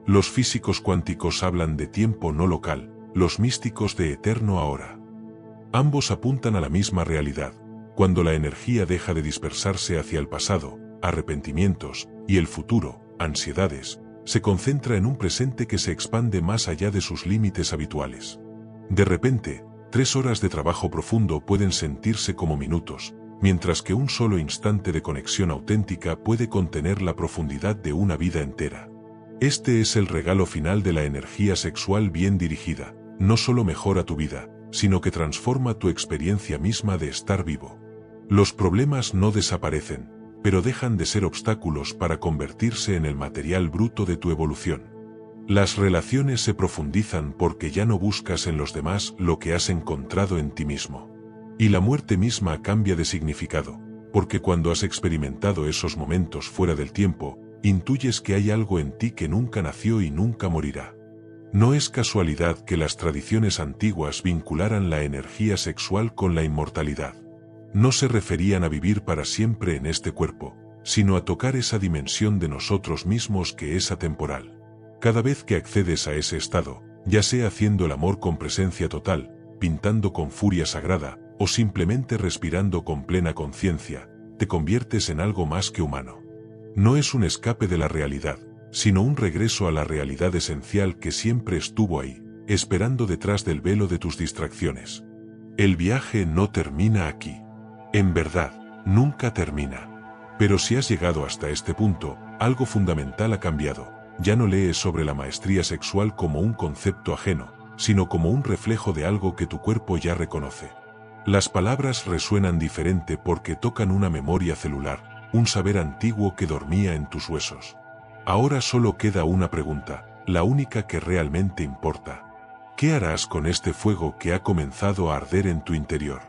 Los físicos cuánticos hablan de tiempo no local, los místicos de eterno ahora. Ambos apuntan a la misma realidad. Cuando la energía deja de dispersarse hacia el pasado, arrepentimientos, y el futuro, ansiedades, se concentra en un presente que se expande más allá de sus límites habituales. De repente, 3 horas de trabajo profundo pueden sentirse como minutos, mientras que un solo instante de conexión auténtica puede contener la profundidad de una vida entera. Este es el regalo final de la energía sexual bien dirigida. No solo mejora tu vida, sino que transforma tu experiencia misma de estar vivo. Los problemas no desaparecen, pero dejan de ser obstáculos para convertirse en el material bruto de tu evolución. Las relaciones se profundizan porque ya no buscas en los demás lo que has encontrado en ti mismo. Y la muerte misma cambia de significado, porque cuando has experimentado esos momentos fuera del tiempo, intuyes que hay algo en ti que nunca nació y nunca morirá. No es casualidad que las tradiciones antiguas vincularan la energía sexual con la inmortalidad. No se referían a vivir para siempre en este cuerpo, sino a tocar esa dimensión de nosotros mismos que es atemporal. Cada vez que accedes a ese estado, ya sea haciendo el amor con presencia total, pintando con furia sagrada, o simplemente respirando con plena conciencia, te conviertes en algo más que humano. No es un escape de la realidad, sino un regreso a la realidad esencial que siempre estuvo ahí, esperando detrás del velo de tus distracciones. El viaje no termina aquí. En verdad, nunca termina. Pero si has llegado hasta este punto, algo fundamental ha cambiado. Ya no lees sobre la maestría sexual como un concepto ajeno, sino como un reflejo de algo que tu cuerpo ya reconoce. Las palabras resuenan diferente porque tocan una memoria celular, un saber antiguo que dormía en tus huesos. Ahora solo queda una pregunta, la única que realmente importa. ¿Qué harás con este fuego que ha comenzado a arder en tu interior?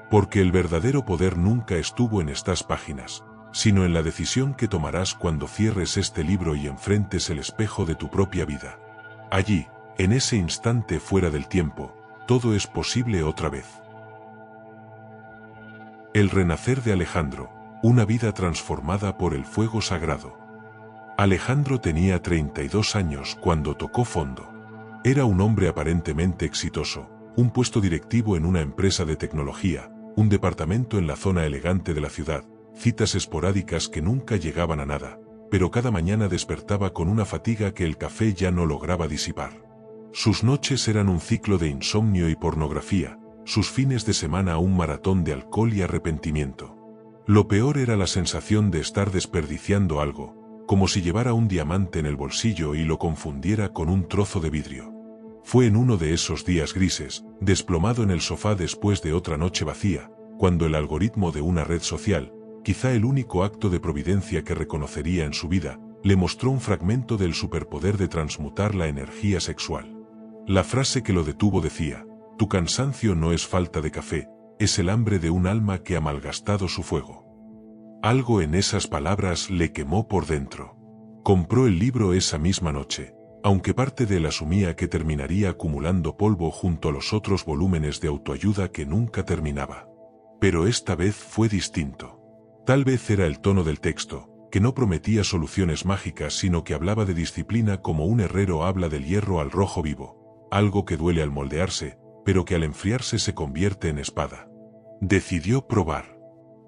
Porque el verdadero poder nunca estuvo en estas páginas, sino en la decisión que tomarás cuando cierres este libro y enfrentes el espejo de tu propia vida. Allí, en ese instante fuera del tiempo, todo es posible otra vez. El renacer de Alejandro, una vida transformada por el fuego sagrado. Alejandro tenía 32 años cuando tocó fondo. Era un hombre aparentemente exitoso, un puesto directivo en una empresa de tecnología, un departamento en la zona elegante de la ciudad, citas esporádicas que nunca llegaban a nada, pero cada mañana despertaba con una fatiga que el café ya no lograba disipar. Sus noches eran un ciclo de insomnio y pornografía, sus fines de semana un maratón de alcohol y arrepentimiento. Lo peor era la sensación de estar desperdiciando algo, como si llevara un diamante en el bolsillo y lo confundiera con un trozo de vidrio. Fue en uno de esos días grises, desplomado en el sofá después de otra noche vacía, cuando el algoritmo de una red social, quizá el único acto de providencia que reconocería en su vida, le mostró un fragmento del superpoder de transmutar la energía sexual. La frase que lo detuvo decía: «Tu cansancio no es falta de café, es el hambre de un alma que ha malgastado su fuego». Algo en esas palabras le quemó por dentro. Compró el libro esa misma noche, aunque parte de él asumía que terminaría acumulando polvo junto a los otros volúmenes de autoayuda que nunca terminaba. Pero esta vez fue distinto. Tal vez era el tono del texto, que no prometía soluciones mágicas sino que hablaba de disciplina como un herrero habla del hierro al rojo vivo, algo que duele al moldearse, pero que al enfriarse se convierte en espada. Decidió probar.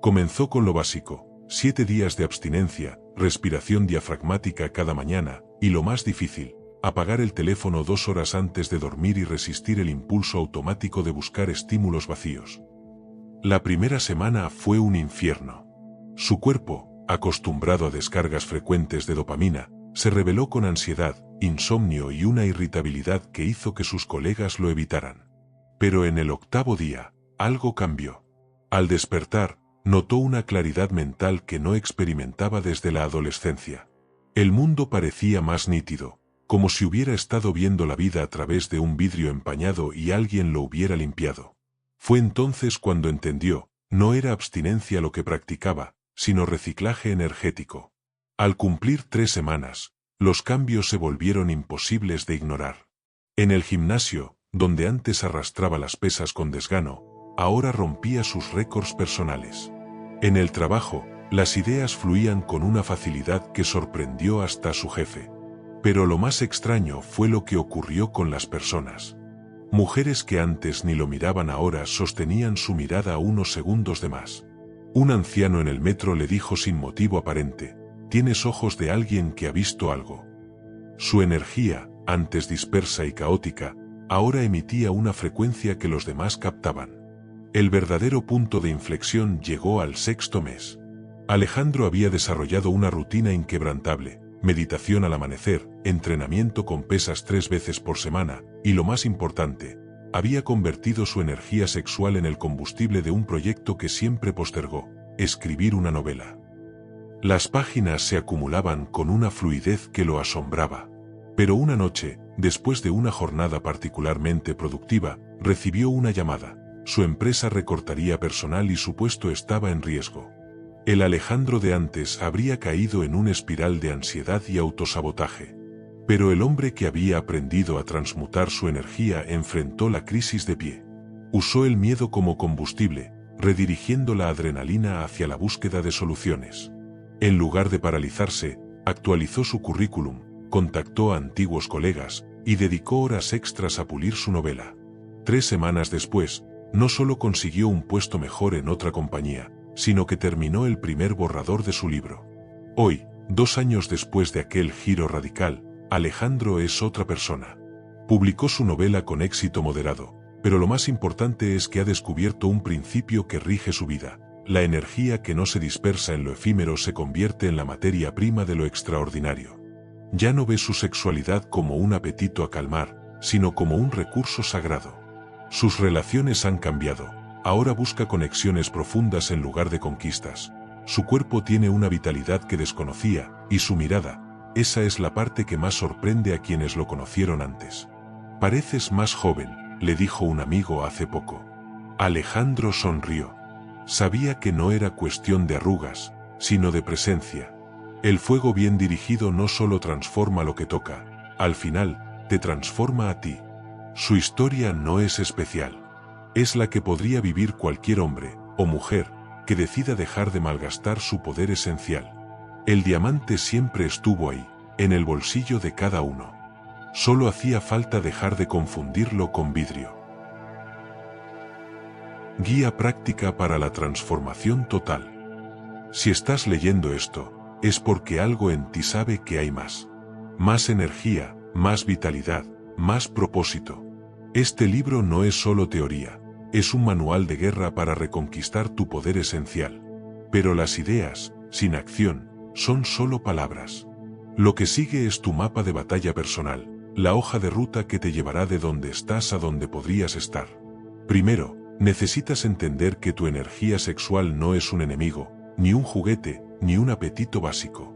Comenzó con lo básico, 7 días de abstinencia, respiración diafragmática cada mañana, y lo más difícil, apagar el teléfono 2 horas antes de dormir y resistir el impulso automático de buscar estímulos vacíos. La primera semana fue un infierno. Su cuerpo, acostumbrado a descargas frecuentes de dopamina, se rebeló con ansiedad, insomnio y una irritabilidad que hizo que sus colegas lo evitaran. Pero en el 8º día, algo cambió. Al despertar, notó una claridad mental que no experimentaba desde la adolescencia. El mundo parecía más nítido, como si hubiera estado viendo la vida a través de un vidrio empañado y alguien lo hubiera limpiado. Fue entonces cuando entendió, no era abstinencia lo que practicaba, sino reciclaje energético. Al cumplir 3 semanas, los cambios se volvieron imposibles de ignorar. En el gimnasio, donde antes arrastraba las pesas con desgano, ahora rompía sus récords personales. En el trabajo, las ideas fluían con una facilidad que sorprendió hasta a su jefe. Pero lo más extraño fue lo que ocurrió con las personas. Mujeres que antes ni lo miraban ahora sostenían su mirada unos segundos de más. Un anciano en el metro le dijo sin motivo aparente: «Tienes ojos de alguien que ha visto algo». Su energía, antes dispersa y caótica, ahora emitía una frecuencia que los demás captaban. El verdadero punto de inflexión llegó al 6º mes. Alejandro había desarrollado una rutina inquebrantable: meditación al amanecer, entrenamiento con pesas 3 veces por semana, y lo más importante, había convertido su energía sexual en el combustible de un proyecto que siempre postergó: escribir una novela. Las páginas se acumulaban con una fluidez que lo asombraba. Pero una noche, después de una jornada particularmente productiva, recibió una llamada. Su empresa recortaría personal y su puesto estaba en riesgo. El Alejandro de antes habría caído en una espiral de ansiedad y autosabotaje. Pero el hombre que había aprendido a transmutar su energía enfrentó la crisis de pie. Usó el miedo como combustible, redirigiendo la adrenalina hacia la búsqueda de soluciones. En lugar de paralizarse, actualizó su currículum, contactó a antiguos colegas y dedicó horas extras a pulir su novela. 3 semanas después, no solo consiguió un puesto mejor en otra compañía, sino que terminó el primer borrador de su libro. Hoy, 2 años después de aquel giro radical, Alejandro es otra persona. Publicó su novela con éxito moderado, pero lo más importante es que ha descubierto un principio que rige su vida: la energía que no se dispersa en lo efímero se convierte en la materia prima de lo extraordinario. Ya no ve su sexualidad como un apetito a calmar, sino como un recurso sagrado. Sus relaciones han cambiado. Ahora busca conexiones profundas en lugar de conquistas. Su cuerpo tiene una vitalidad que desconocía, y su mirada, esa es la parte que más sorprende a quienes lo conocieron antes. «Pareces más joven», le dijo un amigo hace poco. Alejandro sonrió. Sabía que no era cuestión de arrugas, sino de presencia. El fuego bien dirigido no solo transforma lo que toca, al final, te transforma a ti. Su historia no es especial. Es la que podría vivir cualquier hombre o mujer que decida dejar de malgastar su poder esencial. El diamante siempre estuvo ahí, en el bolsillo de cada uno. Solo hacía falta dejar de confundirlo con vidrio. Guía práctica para la transformación total. Si estás leyendo esto, es porque algo en ti sabe que hay más. Más energía, más vitalidad, más propósito. Este libro no es solo teoría. Es un manual de guerra para reconquistar tu poder esencial. Pero las ideas, sin acción, son solo palabras. Lo que sigue es tu mapa de batalla personal, la hoja de ruta que te llevará de donde estás a donde podrías estar. Primero, necesitas entender que tu energía sexual no es un enemigo, ni un juguete, ni un apetito básico.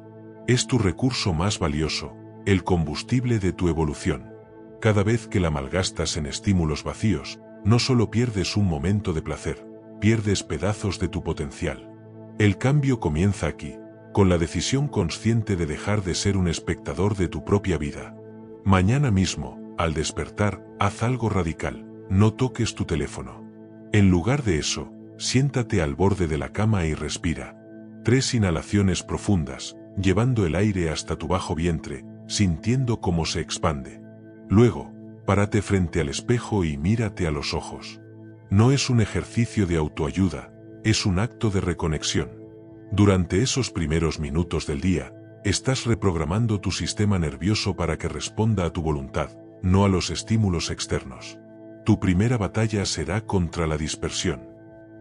Es tu recurso más valioso, el combustible de tu evolución. Cada vez que la malgastas en estímulos vacíos, no solo pierdes un momento de placer, pierdes pedazos de tu potencial. El cambio comienza aquí, con la decisión consciente de dejar de ser un espectador de tu propia vida. Mañana mismo, al despertar, haz algo radical: no toques tu teléfono. En lugar de eso, siéntate al borde de la cama y respira. 3 inhalaciones profundas, llevando el aire hasta tu bajo vientre, sintiendo cómo se expande. Luego, párate frente al espejo y mírate a los ojos. No es un ejercicio de autoayuda, es un acto de reconexión. Durante esos primeros minutos del día, estás reprogramando tu sistema nervioso para que responda a tu voluntad, no a los estímulos externos. Tu primera batalla será contra la dispersión.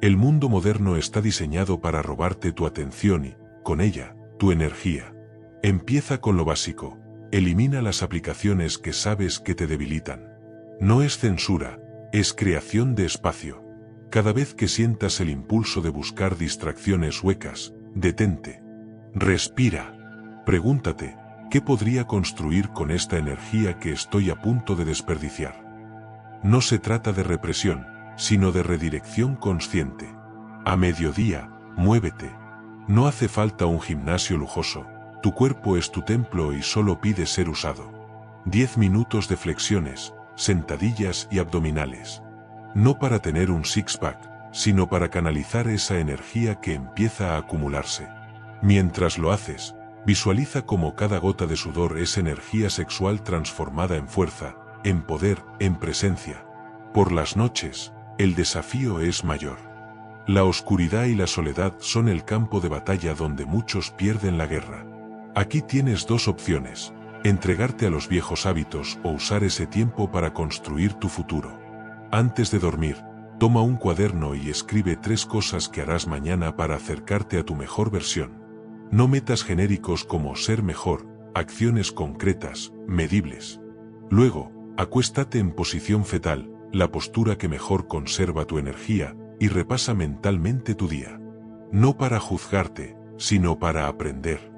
El mundo moderno está diseñado para robarte tu atención y, con ella, tu energía. Empieza con lo básico. Elimina las aplicaciones que sabes que te debilitan. No es censura, es creación de espacio. Cada vez que sientas el impulso de buscar distracciones huecas, detente. Respira. Pregúntate, ¿qué podría construir con esta energía que estoy a punto de desperdiciar? No se trata de represión, sino de redirección consciente. A mediodía, muévete. No hace falta un gimnasio lujoso. Tu cuerpo es tu templo y solo pide ser usado. 10 minutos de flexiones, sentadillas y abdominales. No para tener un six-pack, sino para canalizar esa energía que empieza a acumularse. Mientras lo haces, visualiza cómo cada gota de sudor es energía sexual transformada en fuerza, en poder, en presencia. Por las noches, el desafío es mayor. La oscuridad y la soledad son el campo de batalla donde muchos pierden la guerra. Aquí tienes dos opciones: entregarte a los viejos hábitos o usar ese tiempo para construir tu futuro. Antes de dormir, toma un cuaderno y escribe 3 cosas que harás mañana para acercarte a tu mejor versión. No metas genéricos como ser mejor, acciones concretas, medibles. Luego, acuéstate en posición fetal, la postura que mejor conserva tu energía, y repasa mentalmente tu día. No para juzgarte, sino para aprender.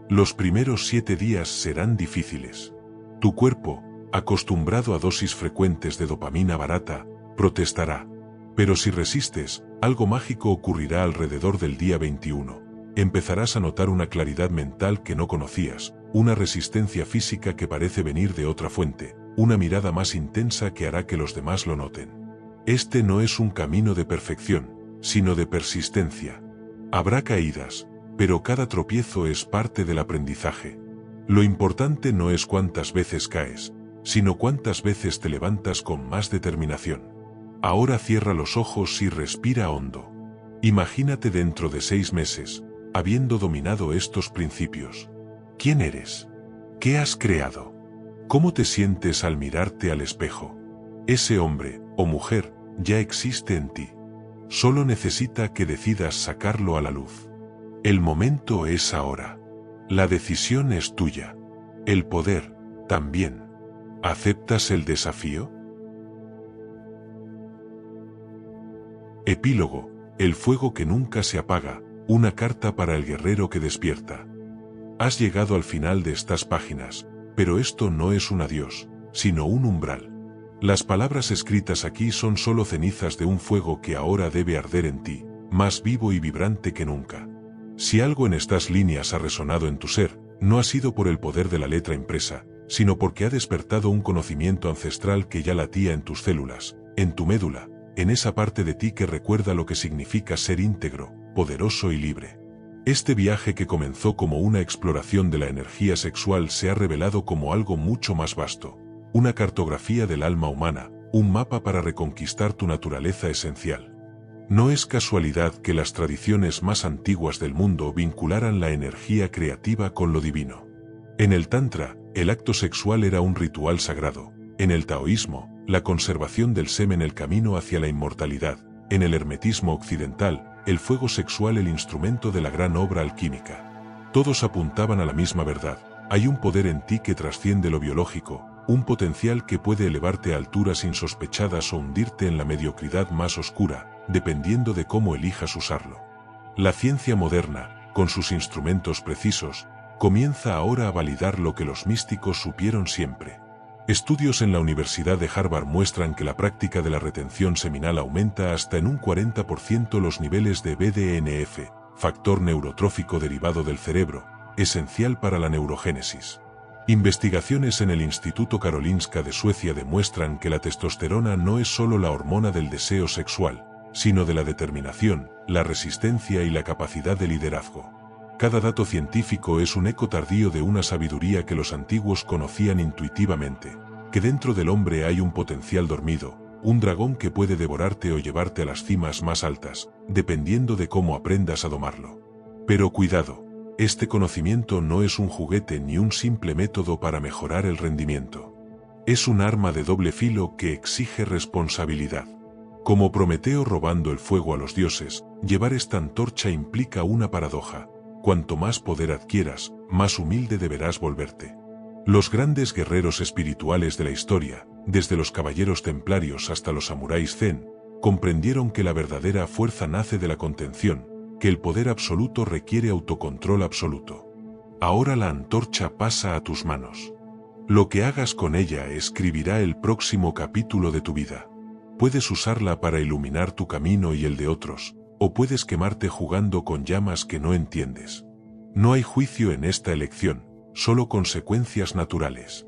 Los primeros 7 días serán difíciles. Tu cuerpo, acostumbrado a dosis frecuentes de dopamina barata, protestará. Pero si resistes, algo mágico ocurrirá alrededor del día 21. Empezarás a notar una claridad mental que no conocías, una resistencia física que parece venir de otra fuente, una mirada más intensa que hará que los demás lo noten. Este no es un camino de perfección, sino de persistencia. Habrá caídas, pero cada tropiezo es parte del aprendizaje. Lo importante no es cuántas veces caes, sino cuántas veces te levantas con más determinación. Ahora cierra los ojos y respira hondo. Imagínate dentro de 6 meses, habiendo dominado estos principios. ¿Quién eres? ¿Qué has creado? ¿Cómo te sientes al mirarte al espejo? Ese hombre o mujer ya existe en ti. Solo necesita que decidas sacarlo a la luz. El momento es ahora. La decisión es tuya. El poder, también. ¿Aceptas el desafío? Epílogo: el fuego que nunca se apaga, una carta para el guerrero que despierta. Has llegado al final de estas páginas, pero esto no es un adiós, sino un umbral. Las palabras escritas aquí son solo cenizas de un fuego que ahora debe arder en ti, más vivo y vibrante que nunca. Si algo en estas líneas ha resonado en tu ser, no ha sido por el poder de la letra impresa, sino porque ha despertado un conocimiento ancestral que ya latía en tus células, en tu médula, en esa parte de ti que recuerda lo que significa ser íntegro, poderoso y libre. Este viaje que comenzó como una exploración de la energía sexual se ha revelado como algo mucho más vasto, una cartografía del alma humana, un mapa para reconquistar tu naturaleza esencial. No es casualidad que las tradiciones más antiguas del mundo vincularan la energía creativa con lo divino. En el Tantra, el acto sexual era un ritual sagrado. En el taoísmo, la conservación del semen el camino hacia la inmortalidad. En el hermetismo occidental, el fuego sexual el instrumento de la gran obra alquímica. Todos apuntaban a la misma verdad: hay un poder en ti que trasciende lo biológico, un potencial que puede elevarte a alturas insospechadas o hundirte en la mediocridad más oscura, dependiendo de cómo elijas usarlo. La ciencia moderna, con sus instrumentos precisos, comienza ahora a validar lo que los místicos supieron siempre. Estudios en la Universidad de Harvard muestran que la práctica de la retención seminal aumenta hasta en un 40% los niveles de BDNF, factor neurotrófico derivado del cerebro, esencial para la neurogénesis. Investigaciones en el Instituto Karolinska de Suecia demuestran que la testosterona no es solo la hormona del deseo sexual, sino de la determinación, la resistencia y la capacidad de liderazgo. Cada dato científico es un eco tardío de una sabiduría que los antiguos conocían intuitivamente, que dentro del hombre hay un potencial dormido, un dragón que puede devorarte o llevarte a las cimas más altas, dependiendo de cómo aprendas a domarlo. Pero cuidado, este conocimiento no es un juguete ni un simple método para mejorar el rendimiento. Es un arma de doble filo que exige responsabilidad. Como Prometeo robando el fuego a los dioses, llevar esta antorcha implica una paradoja. Cuanto más poder adquieras, más humilde deberás volverte. Los grandes guerreros espirituales de la historia, desde los caballeros templarios hasta los samuráis zen, comprendieron que la verdadera fuerza nace de la contención, que el poder absoluto requiere autocontrol absoluto. Ahora la antorcha pasa a tus manos. Lo que hagas con ella escribirá el próximo capítulo de tu vida. Puedes usarla para iluminar tu camino y el de otros, o puedes quemarte jugando con llamas que no entiendes. No hay juicio en esta elección, solo consecuencias naturales.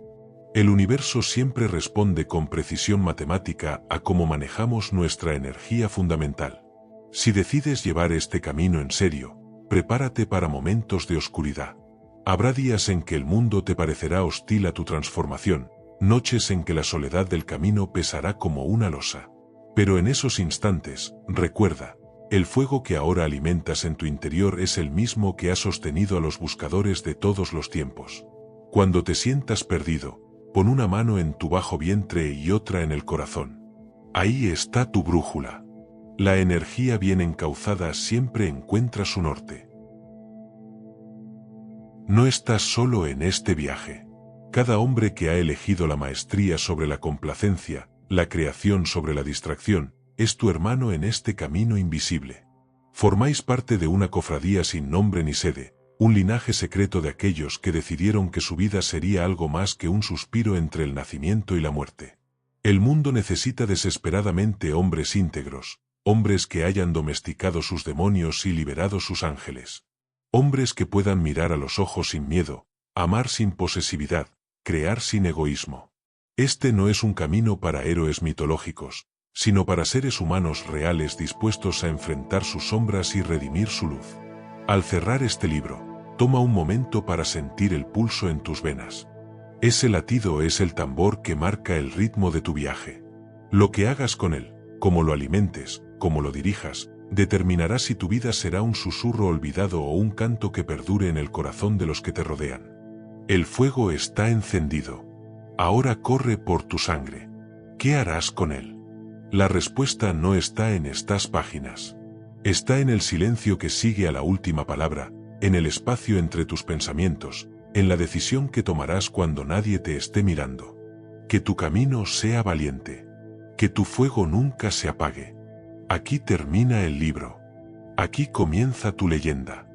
El universo siempre responde con precisión matemática a cómo manejamos nuestra energía fundamental. Si decides llevar este camino en serio, prepárate para momentos de oscuridad. Habrá días en que el mundo te parecerá hostil a tu transformación, noches en que la soledad del camino pesará como una losa. Pero en esos instantes, recuerda, el fuego que ahora alimentas en tu interior es el mismo que ha sostenido a los buscadores de todos los tiempos. Cuando te sientas perdido, pon una mano en tu bajo vientre y otra en el corazón. Ahí está tu brújula. La energía bien encauzada siempre encuentra su norte. No estás solo en este viaje. Cada hombre que ha elegido la maestría sobre la complacencia, la creación sobre la distracción, es tu hermano en este camino invisible. Formáis parte de una cofradía sin nombre ni sede, un linaje secreto de aquellos que decidieron que su vida sería algo más que un suspiro entre el nacimiento y la muerte. El mundo necesita desesperadamente hombres íntegros, hombres que hayan domesticado sus demonios y liberado sus ángeles. Hombres que puedan mirar a los ojos sin miedo, amar sin posesividad, crear sin egoísmo. Este no es un camino para héroes mitológicos, sino para seres humanos reales dispuestos a enfrentar sus sombras y redimir su luz. Al cerrar este libro, toma un momento para sentir el pulso en tus venas. Ese latido es el tambor que marca el ritmo de tu viaje. Lo que hagas con él, cómo lo alimentes, cómo lo dirijas, determinará si tu vida será un susurro olvidado o un canto que perdure en el corazón de los que te rodean. El fuego está encendido. Ahora corre por tu sangre. ¿Qué harás con él? La respuesta no está en estas páginas. Está en el silencio que sigue a la última palabra, en el espacio entre tus pensamientos, en la decisión que tomarás cuando nadie te esté mirando. Que tu camino sea valiente. Que tu fuego nunca se apague. Aquí termina el libro. Aquí comienza tu leyenda.